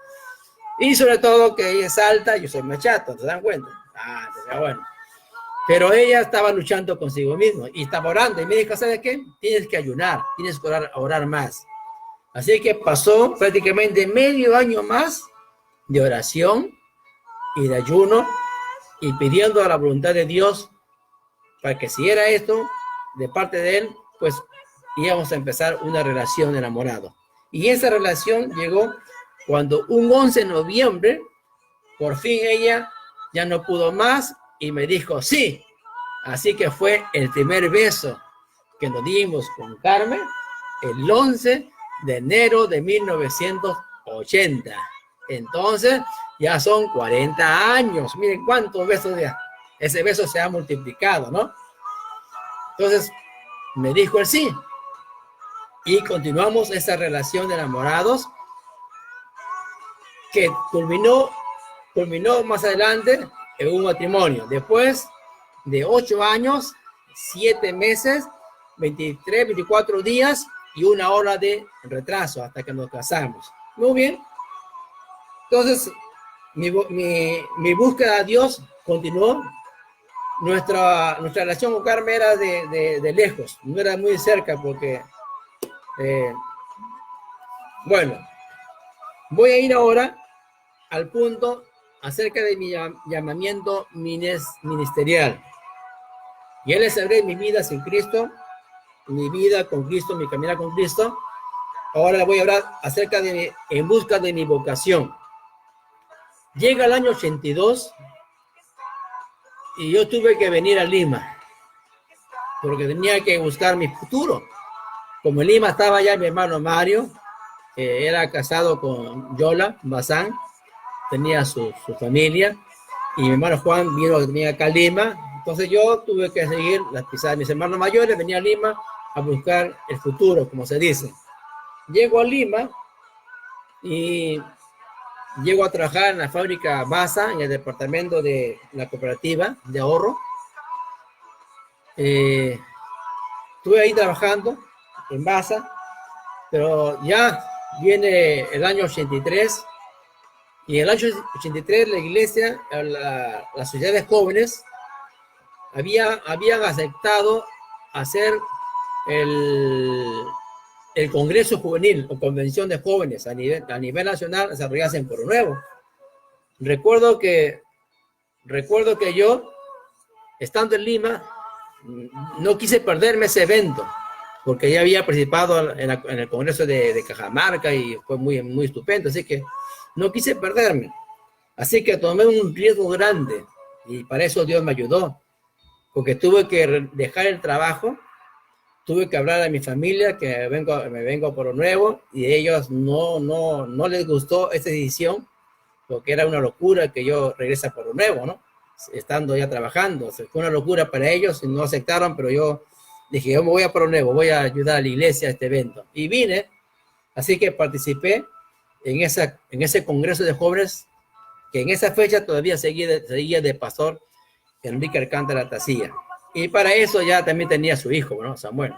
Y sobre todo que ella es alta, yo soy más chato, ¿se dan cuenta? Entonces, bueno. Pero ella estaba luchando consigo misma y estaba orando. Y me dijo, ¿sabes qué? Tienes que ayunar, tienes que orar más. Así que pasó prácticamente medio año más de oración y de ayuno y pidiendo a la voluntad de Dios para que si era esto de parte de él, pues íbamos a empezar una relación de enamorado. Y esa relación llegó cuando un 11 de noviembre, por fin ella ya no pudo más y me dijo sí. Así que fue el primer beso que nos dimos con Carmen el 11 de enero de 1980. Entonces ya son 40 años. Miren cuántos besos ya. Ese beso se ha multiplicado, ¿no? Entonces me dijo el sí. Y continuamos esa relación de enamorados que culminó más adelante en un matrimonio. Después de 8 años, 7 meses, 23, 24 días y 1 hora de retraso hasta que nos casamos. Muy bien. Entonces, mi búsqueda a Dios continuó. Nuestra relación con Carmen era de lejos, no era muy cerca porque, bueno, voy a ir ahora al punto acerca de mi llamamiento ministerial. Ya les hablé de mi vida sin Cristo, mi vida con Cristo, mi caminar con Cristo. Ahora voy a hablar acerca de en busca de mi vocación. Llega el año 82 y yo tuve que venir a Lima porque tenía que buscar mi futuro. Como en Lima estaba ya mi hermano Mario, que era casado con Yola Bazán, tenía su familia, y mi hermano Juan vino que tenía acá a Lima. Entonces yo tuve que seguir las pisadas de mis hermanos mayores, venía a Lima a buscar el futuro, como se dice. Llego a Lima y llego a trabajar en la fábrica Baza, en el departamento de la cooperativa de ahorro. Estuve ahí trabajando en Baza, pero ya viene el año 83, y en el año 83 la iglesia, la sociedad de jóvenes, habían aceptado hacer el Congreso Juvenil o Convención de Jóvenes a nivel nacional, desarrollarse en Pueblo Nuevo. Recuerdo que yo, estando en Lima, no quise perderme ese evento, porque ya había participado en el Congreso de Cajamarca y fue muy, muy estupendo, así que no quise perderme. Así que tomé un riesgo grande y para eso Dios me ayudó, porque tuve que dejar el trabajo, tuve que hablar a mi familia que me vengo a Pueblo Nuevo, y a ellos no les gustó esta decisión, porque era una locura que yo regrese a Pueblo Nuevo, ¿no? Estando ya trabajando. Fue una locura para ellos y no aceptaron, pero yo dije, yo me voy a Pueblo Nuevo, voy a ayudar a la iglesia a este evento. Y vine, así que participé en ese congreso de jóvenes, que en esa fecha todavía seguía de pastor Enrique Alcántara Tacía. Y para eso ya también tenía su hijo, ¿no? Samuel.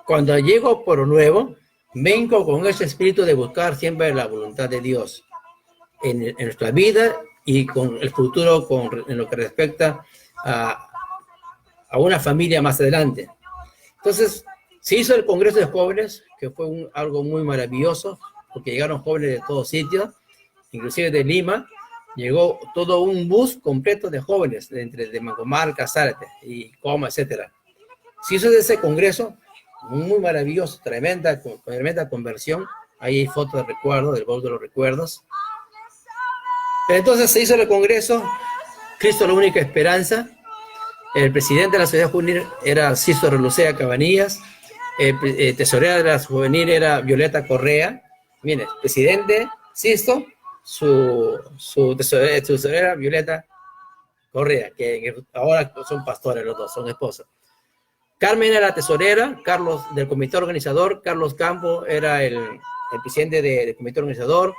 Cuando llego a Pueblo Nuevo, vengo con ese espíritu de buscar siempre la voluntad de Dios en nuestra vida y con el futuro en lo que respecta a una familia más adelante. Entonces, se hizo el Congreso de Jóvenes, que fue algo muy maravilloso, porque llegaron jóvenes de todos sitios, inclusive de Lima. Llegó todo un bus completo de jóvenes, de Mancomarca, Zárate y Coma, etc. Se hizo de ese congreso muy maravilloso, tremenda conversión. Ahí hay fotos de recuerdo, del baúl de los recuerdos. Entonces se hizo el congreso, Cristo la única esperanza. El presidente de la Sociedad Juvenil era Sisto Relucea Cabanillas. Tesorera de la Juvenil era Violeta Correa. Mire, presidente Sisto, su tesorera Violeta Correa, que ahora son pastores los dos, son esposos. Carmen era la tesorera, Carlos del comité organizador, Carlos Campo era el presidente del comité organizador,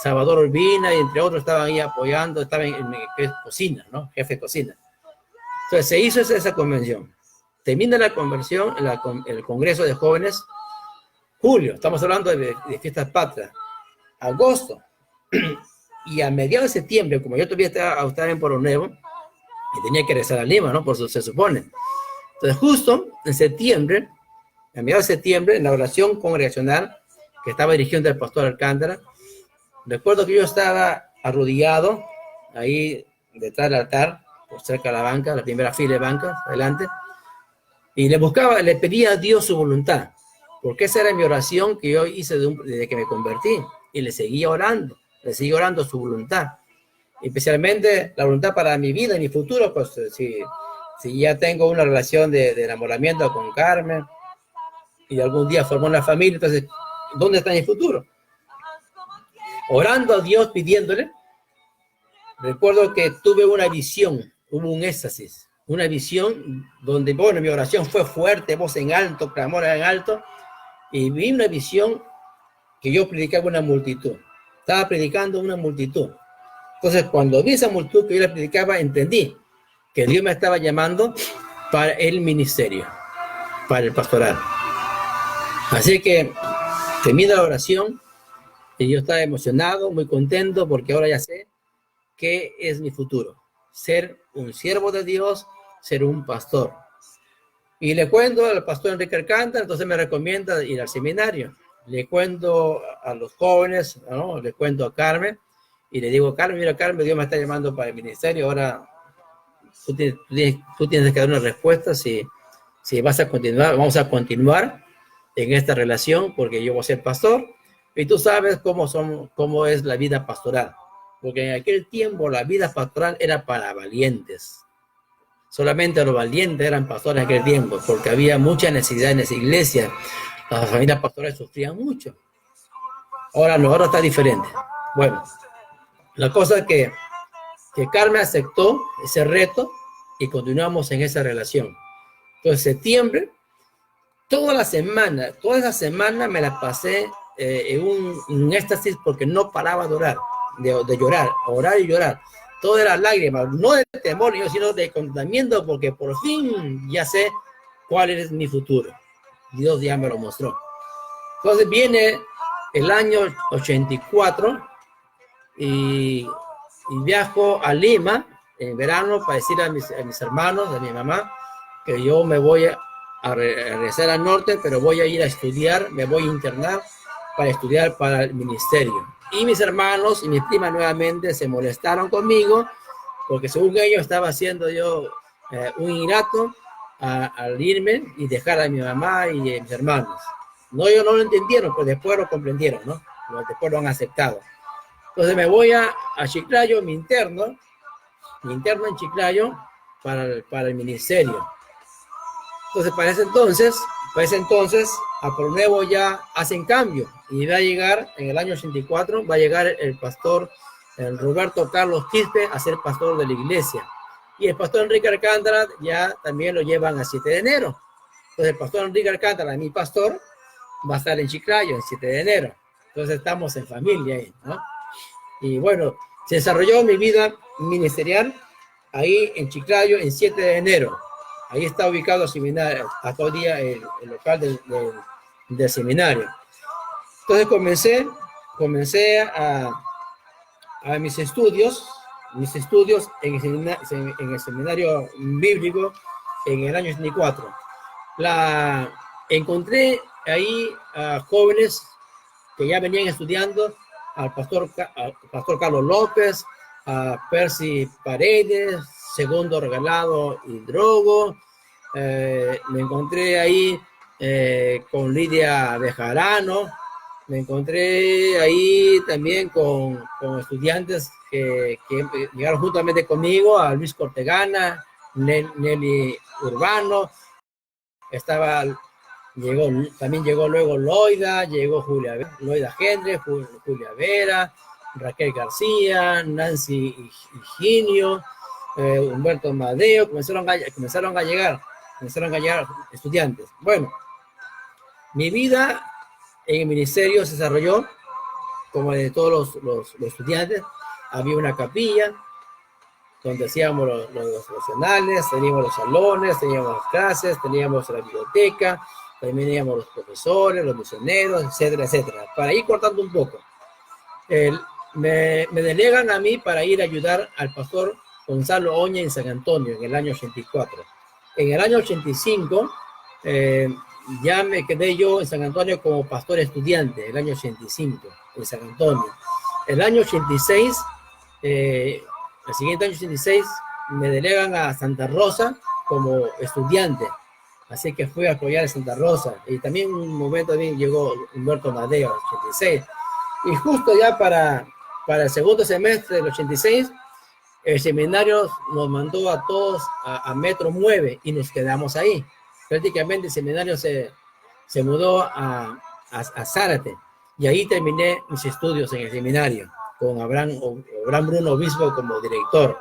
Salvador Urbina y entre otros estaban ahí apoyando, estaban en cocina, ¿no? Jefe de cocina. Entonces se hizo esa convención. Termina la convención, el Congreso de Jóvenes, julio, estamos hablando de fiestas patrias, agosto, y a mediados de septiembre, como yo todavía estaba en Pueblo Nuevo, y tenía que regresar a Lima, ¿no? Por eso se supone. Entonces, justo en septiembre, a mediados de septiembre, en la oración congregacional que estaba dirigiendo el pastor Alcántara, recuerdo que yo estaba arrodillado ahí detrás del altar, por cerca de la banca, la primera fila de bancas, adelante, y le pedía a Dios su voluntad, porque esa era mi oración que yo hice desde que me convertí, y le seguía orando su voluntad, especialmente la voluntad para mi vida y mi futuro, pues si ya tengo una relación de enamoramiento con Carmen, y algún día formó una familia, entonces, ¿dónde está mi futuro? Orando a Dios, pidiéndole, recuerdo que tuve una visión, hubo un éxtasis, una visión donde, bueno, mi oración fue fuerte, voz en alto, clamor en alto, y vi una visión que yo predicaba a una multitud. Estaba predicando a una multitud. Entonces, cuando vi esa multitud que yo le predicaba, entendí que Dios me estaba llamando para el ministerio, para el pastoral. Así que termina la oración y yo estaba emocionado, muy contento, porque ahora ya sé qué es mi futuro. Ser un siervo de Dios, ser un pastor. Y le cuento al pastor Enrique Alcántara, entonces me recomienda ir al seminario. Le cuento a los jóvenes, ¿no? Le cuento a Carmen, y le digo, Carmen, mira, Carmen, Dios me está llamando para el ministerio, ahora tú tienes que dar una respuesta si vas a continuar, vamos a continuar en esta relación, porque yo voy a ser pastor, y tú sabes cómo es la vida pastoral, porque en aquel tiempo la vida pastoral era para valientes. Solamente los valientes eran pastores en aquel tiempo, porque había mucha necesidad en esa iglesia. Las familias pastorales sufrían mucho. Ahora no, ahora está diferente. Bueno, la cosa es que Carmen aceptó ese reto y continuamos en esa relación. Entonces, septiembre, toda esa semana me la pasé en un éxtasis porque no paraba de orar, de llorar, orar y llorar. Todo era lágrimas, no de temor, sino de contentamiento, porque por fin ya sé cuál es mi futuro. Dios ya me lo mostró. Entonces viene el año 84 y viajo a Lima en verano para decir a mis hermanos, a mi mamá, que yo me voy a regresar al norte, pero voy a ir a estudiar, me voy a internar para estudiar para el ministerio. Y mis hermanos y mis primas nuevamente se molestaron conmigo, porque según ellos estaba haciendo yo un ingrato al irme y dejar a mi mamá y a mis hermanos. No, ellos no lo entendieron, pero después lo comprendieron, ¿no? Después lo han aceptado. Entonces me voy a Chiclayo, mi interno en Chiclayo para el ministerio. Entonces, para ese entonces, a Pueblo Nuevo ya hacen cambio y va a llegar, en el año 84, va a llegar el pastor Roberto Carlos Quispe a ser pastor de la iglesia. Y el pastor Enrique Alcántara ya también lo llevan a 7 de enero. Entonces, el pastor Enrique Alcántara, mi pastor, va a estar en Chiclayo el 7 de enero. Entonces, estamos en familia ahí, ¿no? Y bueno, se desarrolló mi vida ministerial ahí en Chiclayo en 7 de enero. Ahí está ubicado el seminario, hasta hoy día el local del seminario. Entonces comencé a mis estudios en el seminario bíblico en el año 64. Encontré ahí a jóvenes que ya venían estudiando, al pastor Carlos López, a Percy Paredes, Segundo Regalado y Drogo. Me encontré ahí con Lidia Bejarano. Me encontré ahí también con estudiantes que llegaron juntamente conmigo, a Luis Cortegana, Nelly Urbano, estaba También llegó luego Loida, llegó Loida Gendre, Julia Vera, Raquel García, Nancy Higinio, Humberto Madeo, comenzaron a llegar estudiantes. Bueno, mi vida en el ministerio se desarrolló como de todos los estudiantes. Había una capilla donde hacíamos los devocionales, teníamos los salones, teníamos las clases, teníamos la biblioteca, también teníamos los profesores, los misioneros, etcétera, etcétera. Para ir cortando un poco, me delegan a mí para ir a ayudar al pastor Gonzalo Oña en San Antonio en el año 84. En el año 85, ya me quedé yo en San Antonio como pastor estudiante, el año 85, en San Antonio. El año 86, el siguiente año 86, me delegan a Santa Rosa como estudiante. Así que fui a apoyar a Santa Rosa. Y también en un momento también llegó Humberto Madeo, 86. Y justo ya para el segundo semestre del 86, el seminario nos mandó a todos a Metro 9 y nos quedamos ahí. Prácticamente el seminario se mudó a Zárate. Y ahí terminé mis estudios en el seminario, con Abraham Bruno Obispo como director.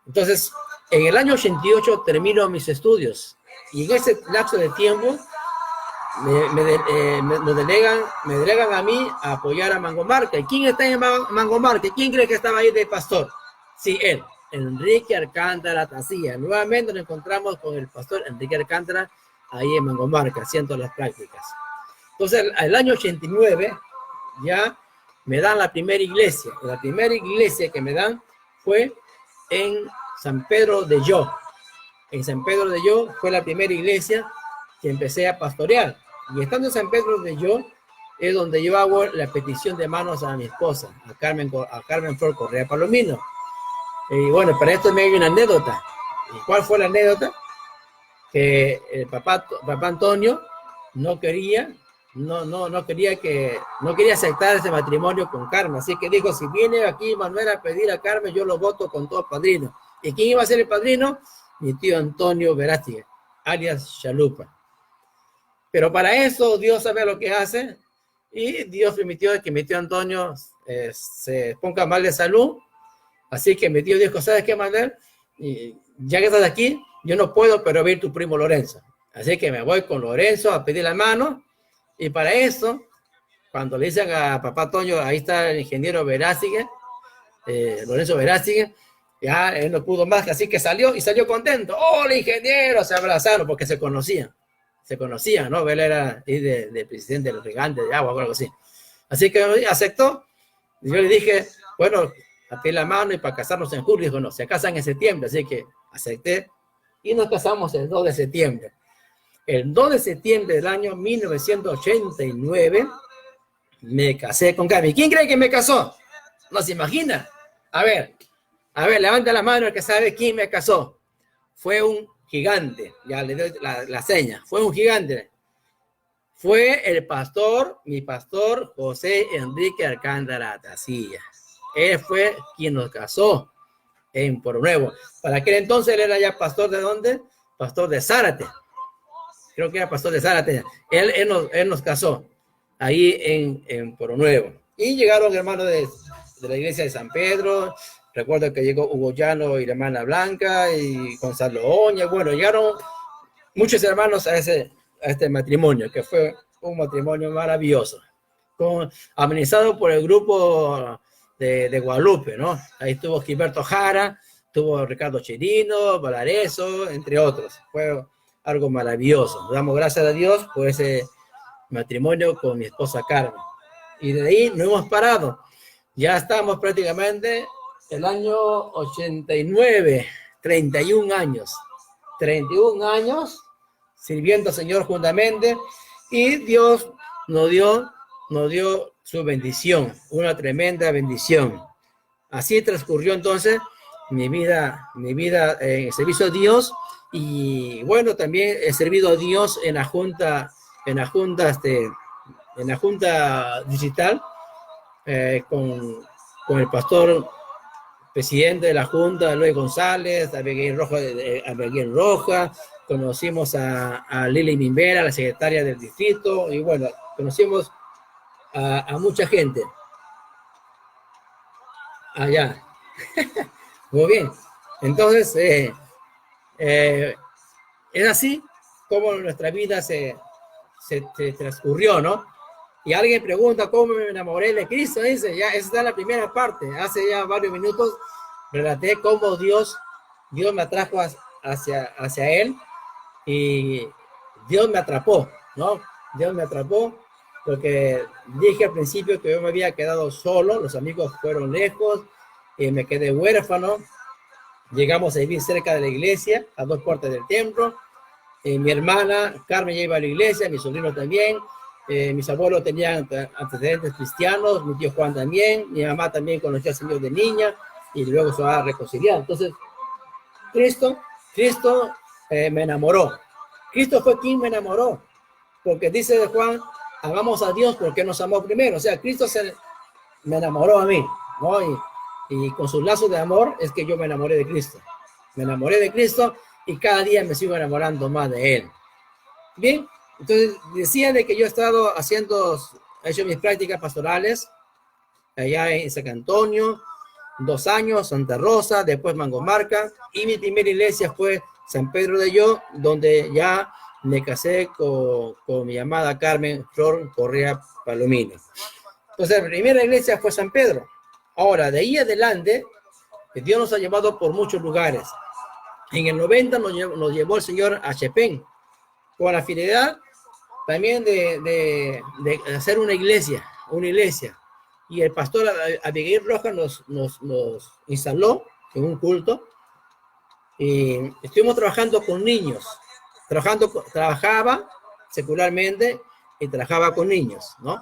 Entonces, en el año 88 termino mis estudios. Y en ese lapso de tiempo me delegan a mí a apoyar a Mangomarca. ¿Y quién está en Mangomarca? ¿Quién cree que estaba ahí de pastor? Sí, él, Enrique Alcántara Tacía. Nuevamente nos encontramos con el pastor Enrique Alcántara ahí en Mangomarca, haciendo las prácticas. Entonces, el año 89 ya me dan la primera iglesia. La primera iglesia que me dan fue en San Pedro de Yo. En San Pedro de Yo fue la primera iglesia que empecé a pastorear. Y estando en San Pedro de Yo es donde yo hago la petición de manos a mi esposa, a Carmen Flor Correa Palomino. Y bueno, para esto me hay una anécdota. ¿Y cuál fue la anécdota? Que el papá Antonio no quería aceptar ese matrimonio con Carmen. Así que dijo, si viene aquí Manuel a pedir a Carmen, yo lo voto con todo padrino. ¿Y quién iba a ser el padrino? Mi tío Antonio Verástegui, alias Chalupa. Pero para eso Dios sabe lo que hace, y Dios permitió que mi tío Antonio se ponga mal de salud. Así que mi tío dijo, ¿sabes qué, Manuel? Y ya que estás aquí, yo no puedo, pero ver tu primo Lorenzo. Así que me voy con Lorenzo a pedir la mano. Y para eso, cuando le dicen a papá Toño, ahí está el ingeniero Verástegui, Lorenzo Verástegui, ya él no pudo más, así que salió contento. ¡Oh, el ingeniero! Se abrazaron porque se conocían, ¿no? Él era de presidente del Regante de Agua o algo así. Así que aceptó. Y yo le dije, bueno, a pedir la mano y para casarnos en julio. Dijo, no, se casan en septiembre, así que acepté. Y nos casamos el 2 de septiembre. El 2 de septiembre del año 1989 me casé con Gaby. ¿Quién cree que me casó? ¿No se imagina? A ver, levanta la mano el que sabe quién me casó. Fue un gigante, ya le doy la seña, fue un gigante. Fue mi pastor José Enrique Alcántara Tacía. Él fue quien nos casó en Pueblo Nuevo. Para aquel entonces él era ya pastor ¿de dónde? Pastor de Zárate. Creo que era pastor de Zárate. Él nos casó ahí en Pueblo Nuevo. Y llegaron hermanos de la iglesia de San Pedro. Recuerdo que llegó Hugo Llano y la hermana Blanca y Gonzalo Oña. Bueno, llegaron muchos hermanos a este matrimonio, que fue un matrimonio maravilloso, amenizado por el grupo de Guadalupe, ¿no? Ahí estuvo Gilberto Jara, estuvo Ricardo Chirino, Valareso, entre otros. Fue algo maravilloso. Damos gracias a Dios por ese matrimonio con mi esposa Carmen. Y de ahí no hemos parado. Ya estamos prácticamente el año 89, 31 años. 31 años sirviendo al Señor juntamente, y Dios nos dio su bendición, una tremenda bendición. Así transcurrió entonces mi vida en el servicio a Dios. Y bueno, también he servido a Dios en la junta digital, con el pastor presidente de la junta, Luis González, Abigail Roja, conocimos a Lili Mimbera, la secretaria del distrito, y bueno, conocimos a mucha gente allá. Muy bien. Entonces, es así como nuestra vida se transcurrió, ¿no? Y alguien pregunta cómo me enamoré de Cristo, dice, ya, esa está la primera parte. Hace ya varios minutos relaté cómo Dios me atrajo hacia Él y Dios me atrapó, ¿no? Dios me atrapó porque dije al principio que yo me había quedado solo, los amigos fueron lejos, y me quedé huérfano. Llegamos a vivir cerca de la iglesia, a 2 puertas del templo. Mi hermana Carmen ya iba a la iglesia, mi sobrino también. Mis abuelos tenían antecedentes cristianos, mi tío Juan también, mi mamá también conoció al Señor de niña y luego se va a reconciliar. Entonces, Cristo me enamoró. Cristo fue quien me enamoró, porque dice de Juan, amamos a Dios porque nos amó primero. O sea, Cristo me enamoró a mí, ¿no? Y con sus lazos de amor es que yo me enamoré de Cristo. Me enamoré de Cristo y cada día me sigo enamorando más de Él. Bien, entonces decía de que yo he estado he hecho mis prácticas pastorales allá en San Antonio, 2 años, Santa Rosa, después Mangomarca, y mi primera iglesia fue San Pedro de Yo, donde ya me casé con mi amada Carmen Flor Correa Palomino. Entonces, la primera iglesia fue San Pedro. Ahora, de ahí adelante, Dios nos ha llevado por muchos lugares. En el 90 nos llevó el Señor a Chepén, con la finalidad también de hacer una iglesia. Y el pastor Abigail Rojas nos instaló en un culto. Y estuvimos trabajando con niños. Trabajaba secularmente y trabajaba con niños, ¿no?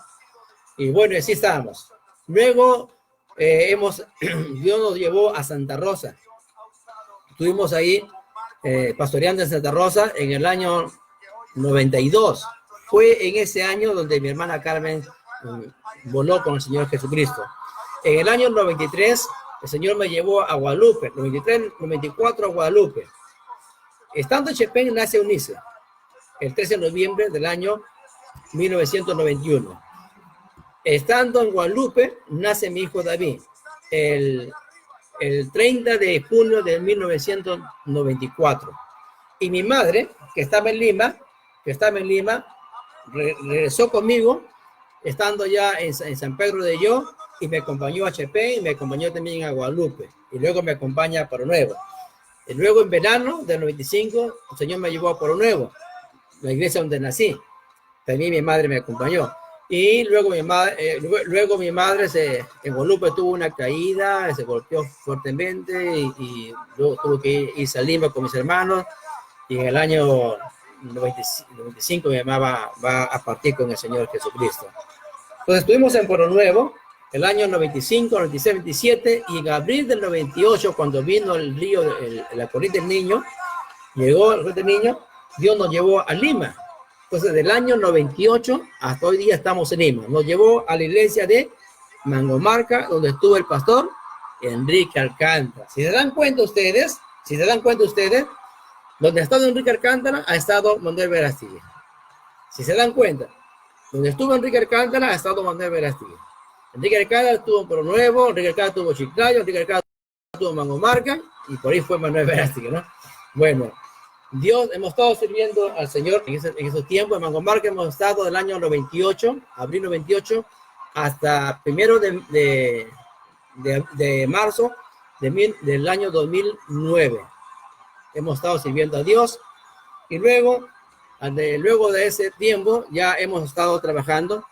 Y bueno, así estábamos. Luego, Dios nos llevó a Santa Rosa. Estuvimos ahí pastoreando en Santa Rosa en el año 92. Fue en ese año donde mi hermana Carmen voló con el Señor Jesucristo. En el año 93, el Señor me llevó a Guadalupe, 93, 94 a Guadalupe. Estando en Chepén, nace Eunice, el 13 de noviembre del año 1991. Estando en Guadalupe, nace mi hijo David, el 30 de junio de 1994. Y mi madre, que estaba en Lima, regresó conmigo, estando ya en San Pedro de Yo, y me acompañó a Chepén, y me acompañó también a Guadalupe, y luego me acompaña a Paro Nuevo. Y luego en verano del 95, el Señor me llevó a Paro Nuevo, la iglesia donde nací. También mi madre me acompañó. Y luego mi madre en Guadalupe tuvo una caída, se golpeó fuertemente y luego tuvo que irse a Lima con mis hermanos. Y en el año 95 mi mamá va a partir con el Señor Jesucristo. Entonces estuvimos en Paro Nuevo el año 95, 96, 97 y en abril del 98, cuando vino el río, la corriente del Niño, llegó el corriente del Niño, Dios nos llevó a Lima. Entonces, del año 98 hasta hoy día estamos en Lima. Nos llevó a la iglesia de Mangomarca, donde estuvo el pastor Enrique Alcántara. Si se dan cuenta ustedes, donde ha estado Enrique Alcántara, ha estado Manuel Verástegui. Si se dan cuenta, donde estuvo Enrique Alcántara, ha estado Manuel Verástegui. Enrique Alcántara estuvo en Paro Nuevo, Enrique Alcántara estuvo en Chiclayo, Enrique Alcántara estuvo en Mangomarca, y por ahí fue Manuel Verástegui, ¿no? Bueno, hemos estado sirviendo al Señor en esos tiempos. En Mangomarca hemos estado del año 98, abril 98, hasta primero de marzo del año 2009. Hemos estado sirviendo a Dios y luego de ese tiempo ya hemos estado trabajando,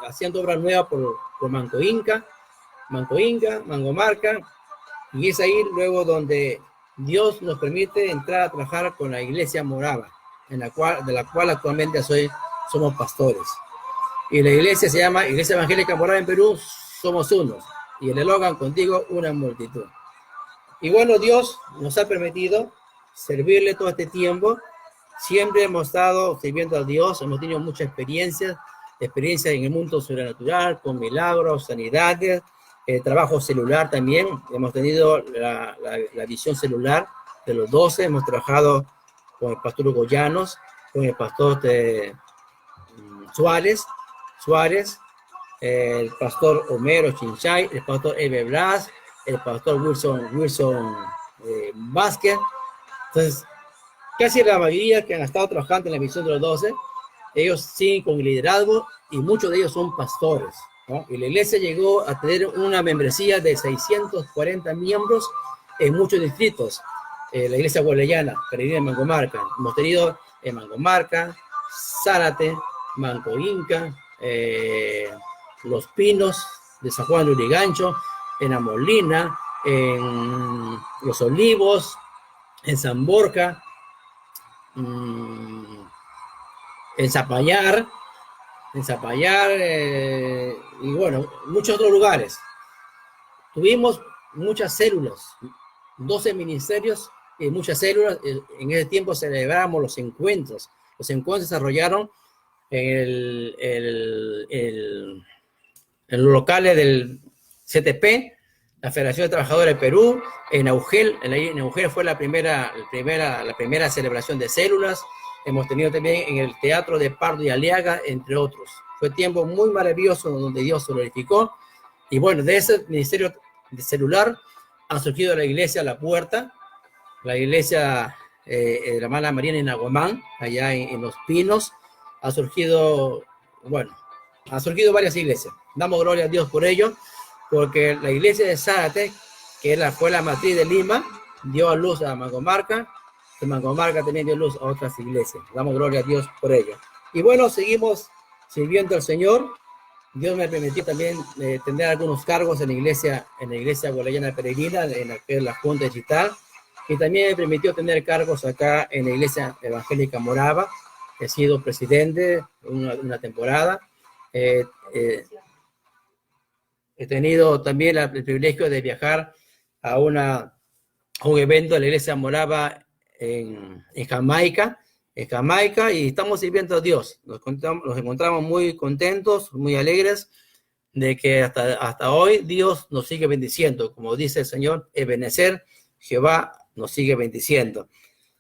haciendo obras nuevas por Manco Inca, Mangomarca, y es ahí luego donde Dios nos permite entrar a trabajar con la iglesia morava, de la cual actualmente somos pastores. Y la iglesia se llama Iglesia Evangélica Morava en Perú, somos unos. Y el eslogan, contigo una multitud. Y bueno, Dios nos ha permitido servirle todo este tiempo. Siempre hemos estado sirviendo a Dios, hemos tenido muchas experiencias en el mundo sobrenatural, con milagros, sanidades, trabajo celular también. Hemos tenido la visión celular de los 12, hemos trabajado con el pastor Hugo Llanos, con el pastor Suárez, el pastor Homero Chinchay, el pastor Eve Blas, el pastor Wilson Vázquez. Entonces, casi la mayoría que han estado trabajando en la misión de los 12, ellos siguen con el liderazgo y muchos de ellos son pastores, ¿no? Y la iglesia llegó a tener una membresía de 640 miembros en muchos distritos. La iglesia gualeyana, peregrina en Mangomarca. Hemos tenido en Mangomarca, Zárate, Manco Inca, Los Pinos de San Juan de Urigancho, en Amolina, en Los Olivos, en San Borja, en Zapallar, y bueno, muchos otros lugares. Tuvimos muchas células, 12 ministerios y muchas células. En ese tiempo celebramos los encuentros. Los encuentros se desarrollaron en los locales del CTP, la Federación de Trabajadores de Perú, en Augel. En Augel fue la primera celebración de células. Hemos tenido también en el Teatro de Pardo y Aliaga, entre otros. Fue tiempo muy maravilloso donde Dios se glorificó. Y bueno, de ese ministerio de celular ha surgido la iglesia La Puerta, la iglesia de la hermana María en Aguamán, allá en Los Pinos. Ha surgido varias iglesias. Damos gloria a Dios por ello, porque la iglesia de Zárate, que fue la matriz de Lima, dio a luz a Mangomarca, y Mangomarca también dio luz a otras iglesias. Damos gloria a Dios por ello. Y bueno, seguimos sirviendo al Señor. Dios me permitió también tener algunos cargos en la iglesia gualeyana peregrina, en la Junta Digital, y también me permitió tener cargos acá en la iglesia evangélica Morava. He sido presidente una temporada. He tenido también el privilegio de viajar a un evento de la iglesia Morava en Jamaica, y estamos sirviendo a Dios. Nos encontramos muy contentos, muy alegres de que hasta hoy Dios nos sigue bendiciendo. Como dice el Señor, Ebenezer, Jehová nos sigue bendiciendo.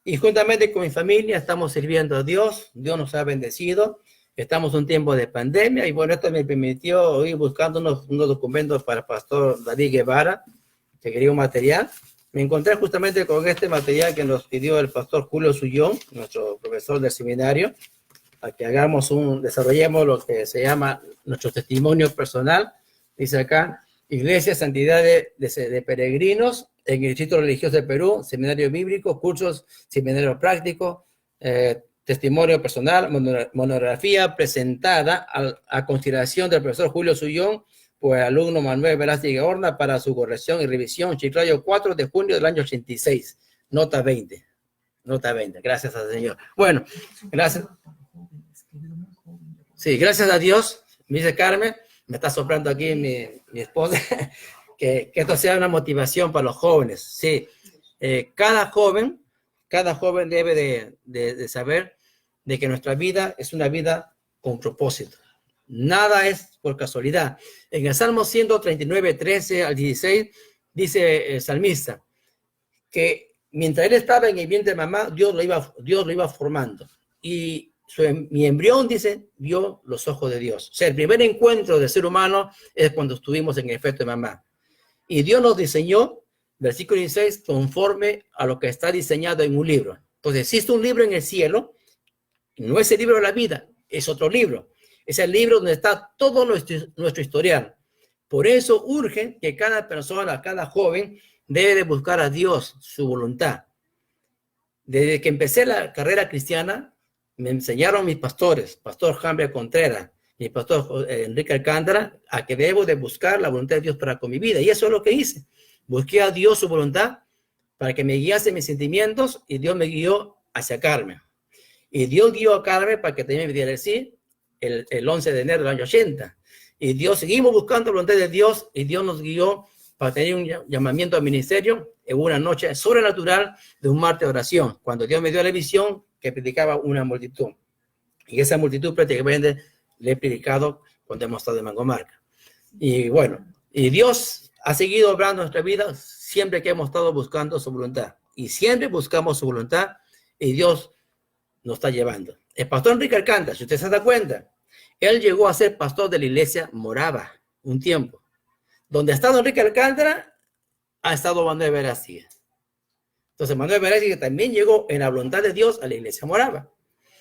Y juntamente con mi familia estamos sirviendo a Dios. Dios nos ha bendecido. Estamos en un tiempo de pandemia y bueno, esto me permitió ir buscando unos documentos para el pastor David Guevara, que quería un material. Me encontré justamente con este material que nos pidió el pastor Julio Sullón, nuestro profesor del seminario, para que desarrollemos lo que se llama nuestro testimonio personal. Dice acá, Iglesia Santidad de Peregrinos, en el Distrito Religioso de Perú, Seminario Bíblico, cursos, seminario práctico, testimonio personal, monografía presentada a consideración del profesor Julio Sullón por el alumno Manuel Velázquez Horna para su corrección y revisión, Chiclayo 4 de junio del año 86, nota 20, gracias al Señor. Bueno, gracias. Sí, gracias a Dios, me dice Carmen, me está soplando aquí mi esposa, que esto sea una motivación para los jóvenes. Sí, cada joven debe de saber de que nuestra vida es una vida con propósito. Nada es por casualidad. En el Salmo 139, 13 al 16, dice el salmista que mientras él estaba en el vientre de mamá, Dios lo iba formando. Y mi embrión, dice, vio los ojos de Dios. O sea, el primer encuentro del ser humano es cuando estuvimos en el efecto de mamá. Y Dios nos diseñó, versículo 16, conforme a lo que está diseñado en un libro. Entonces, existe un libro en el cielo, no es el libro de la vida, es otro libro. Es el libro donde está todo nuestro historial. Por eso urge que cada persona, cada joven, debe de buscar a Dios, su voluntad. Desde que empecé la carrera cristiana, me enseñaron mis pastores, pastor Jambria Contreras, mi pastor Enrique Alcántara, a que debo de buscar la voluntad de Dios para con mi vida. Y eso es lo que hice. Busqué a Dios su voluntad para que me guiase mis sentimientos y Dios me guió hacia Carmen. Y Dios guió a Carmen para que también me diera el sí el 11 de enero del año 80. Y seguimos buscando la voluntad de Dios y Dios nos guió para tener un llamamiento al ministerio en una noche sobrenatural de un martes de oración, cuando Dios me dio la visión que predicaba una multitud. Y esa multitud prácticamente le he predicado cuando hemos estado en Mangomarca. Y bueno, y Dios ha seguido obrando en nuestra vida siempre que hemos estado buscando su voluntad. Y siempre buscamos su voluntad y Dios nos está llevando. El pastor Enrique Alcántara, si usted se da cuenta, él llegó a ser pastor de la iglesia Morava un tiempo. Donde ha estado Enrique Alcántara, ha estado Manuel Verástegui. Entonces, Manuel Verástegui también llegó en la voluntad de Dios a la iglesia Morava.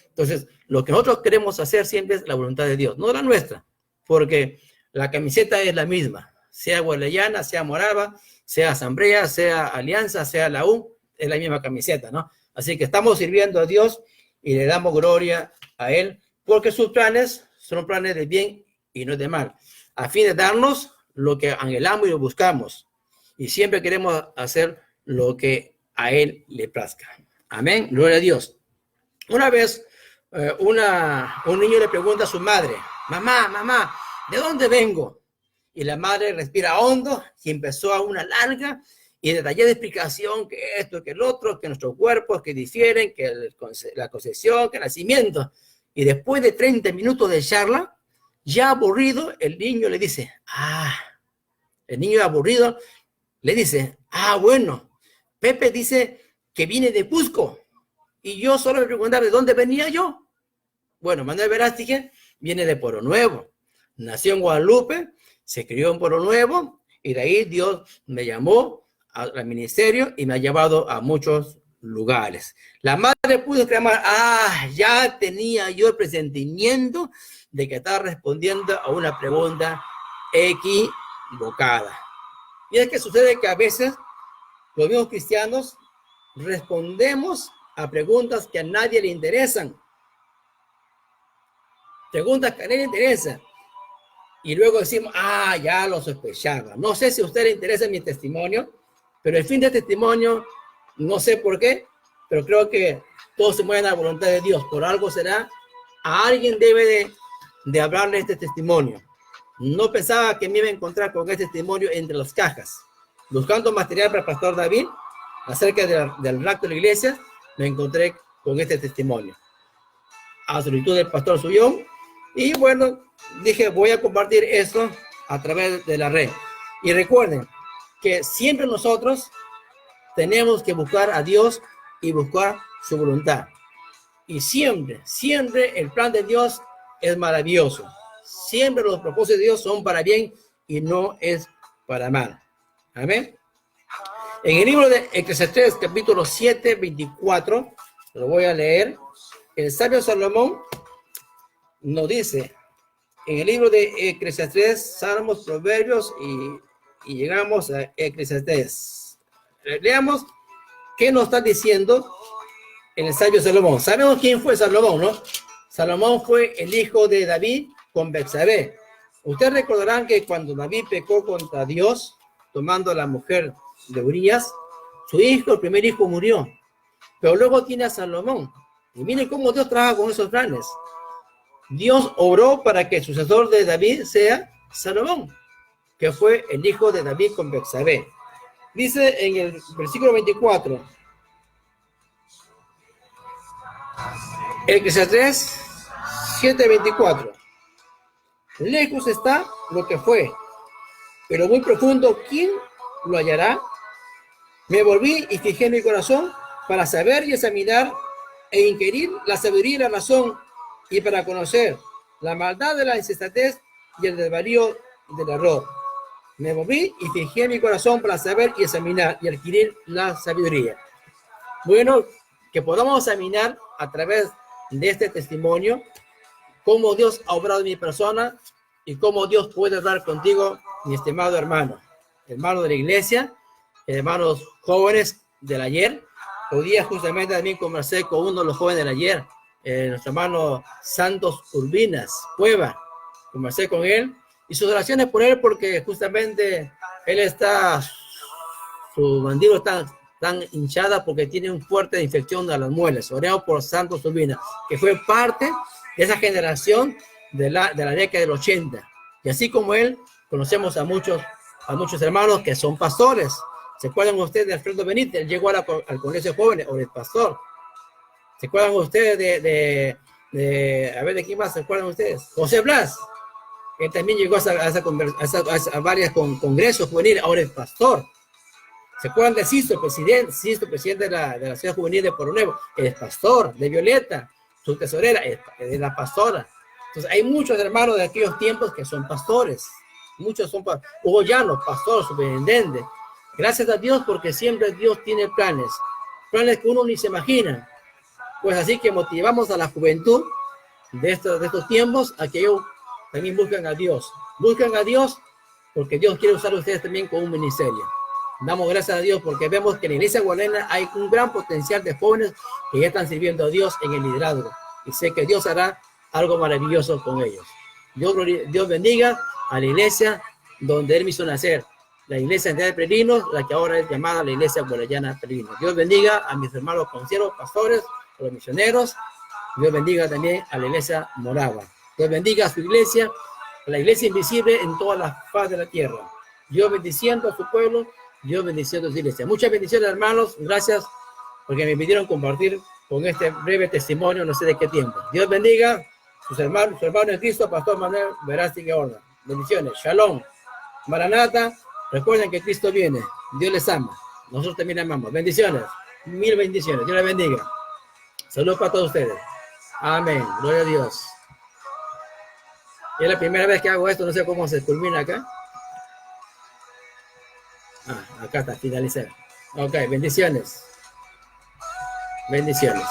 Entonces, lo que nosotros queremos hacer siempre es la voluntad de Dios, no la nuestra, porque la camiseta es la misma, sea Guadalajara, sea Morava, sea Asamblea, sea Alianza, sea la U, es la misma camiseta, ¿no? Así que estamos sirviendo a Dios y le damos gloria a Él, porque sus planes son planes de bien y no de mal, a fin de darnos lo que anhelamos y lo buscamos. Y siempre queremos hacer lo que a Él le plazca. Amén, gloria a Dios. Una vez, un niño le pregunta a su madre, mamá, ¿de dónde vengo? Y la madre respira hondo y empezó a una larga y detallada explicación que esto, que el otro, que nuestros cuerpos que difieren, que la concepción, que el nacimiento. Y después de 30 minutos de charla, ya aburrido, el niño le dice, bueno, Pepe dice que viene de Cusco. Y yo solo me preguntaba de dónde venía yo. Bueno, Manuel Verástegui viene de Pueblo Nuevo. Nació en Guadalupe, se crió en Pueblo Nuevo y de ahí Dios me llamó al ministerio y me ha llevado a muchos lugares. La madre pudo exclamar, ya tenía yo el presentimiento de que estaba respondiendo a una pregunta equivocada. Y es que sucede que a veces los mismos cristianos respondemos a preguntas que a nadie le interesan. Preguntas que a nadie le interesan. Y luego decimos, ya lo sospechaba. No sé si a usted le interesa mi testimonio, pero el fin del testimonio, no sé por qué, pero creo que todos se mueven a la voluntad de Dios. Por algo será, a alguien debe de hablarle este testimonio. No pensaba que me iba a encontrar con este testimonio entre las cajas. Buscando material para el pastor David, acerca del rapto de la iglesia, me encontré con este testimonio. A solicitud del pastor Suyón, y bueno, dije, voy a compartir esto a través de la red. Y recuerden que siempre nosotros tenemos que buscar a Dios y buscar su voluntad. Y siempre el plan de Dios es maravilloso. Siempre los propósitos de Dios son para bien y no es para mal. Amén. En el libro de Eclesiastés, capítulo 7, 24, lo voy a leer. El sabio Salomón nos dice, en el libro de Eclesiastés, Salmos, Proverbios, y llegamos a Eclesiastés. Leamos qué nos está diciendo el sabio Salomón. Sabemos quién fue Salomón, ¿no? Salomón fue el hijo de David con Betsabé. Ustedes recordarán que cuando David pecó contra Dios, tomando a la mujer de Urías, su hijo, el primer hijo, murió. Pero luego tiene a Salomón. Y miren cómo Dios trabaja con esos planes. Dios obró para que el sucesor de David sea Salomón, que fue el hijo de David con Betsabé. Dice en el versículo 24, Eclesiastés 7:24. Lejos está lo que fue, pero muy profundo, ¿quién lo hallará? Me volví y fijé en mi corazón para saber y examinar e inquirir la sabiduría y la razón, y para conocer la maldad de la insensatez y el desvarío del error. Me moví y fijé en mi corazón para saber y examinar y adquirir la sabiduría. Bueno, que podamos examinar a través de este testimonio cómo Dios ha obrado en mi persona y cómo Dios puede hablar contigo, mi estimado hermano de la iglesia, hermanos jóvenes del ayer. Hoy día justamente también conversé con uno de los jóvenes del ayer, nuestro hermano Santos Urbinas Cueva. Conversé con él y sus oraciones por él, porque justamente él su mandíbula está tan hinchada porque tiene una fuerte infección de las muelas. Oremos por Santos Urbinas, que fue parte de esa generación de la década del 80. Y así como él, conocemos a muchos hermanos que son pastores. ¿Se acuerdan ustedes de Alfredo Benítez? Él llegó al Congreso de Jóvenes, o el pastor. ¿Se acuerdan ustedes a ver, de quién más se acuerdan ustedes? José Blas. Él también llegó a varios congresos juveniles, ahora es pastor. ¿Se acuerdan de Sisto, presidente de la Ciudad Juvenil de Pueblo Nuevo? Es pastor de Violeta, su tesorera es la pastora. Entonces hay muchos hermanos de aquellos tiempos que son pastores. Muchos son Hugo Llano, pastor, superintendente. Gracias a Dios porque siempre Dios tiene planes que uno ni se imagina. Pues así que motivamos a la juventud de estos tiempos a que ellos también busquen a Dios. Busquen a Dios porque Dios quiere usar a ustedes también con un ministerio. Damos gracias a Dios porque vemos que en la iglesia guarena hay un gran potencial de jóvenes que ya están sirviendo a Dios en el liderazgo. Y sé que Dios hará algo maravilloso con ellos. Dios bendiga a la iglesia donde Él me hizo nacer. La iglesia de Peregrinos, la que ahora es llamada la iglesia guarellana Peregrinos. Dios bendiga a mis hermanos conciervos, pastores, a los misioneros. Dios bendiga también a la iglesia Morava. Dios bendiga a su iglesia, a la iglesia invisible en toda la faz de la tierra. Dios bendiciendo a su pueblo. Dios bendiciendo a su iglesia. Muchas bendiciones, hermanos. Gracias porque me pidieron compartir con este breve testimonio, no sé de qué tiempo. Dios bendiga sus hermanos en Cristo, Pastor Manuel Verástegui Horda. Bendiciones. Shalom. Maranata. Recuerden que Cristo viene. Dios les ama. Nosotros también amamos. Bendiciones. Mil bendiciones. Dios les bendiga. Saludos para todos ustedes. Amén. Gloria a Dios. Es la primera vez que hago esto. No sé cómo se culmina acá. Acá está, finalizar. Ok, bendiciones. Bendiciones.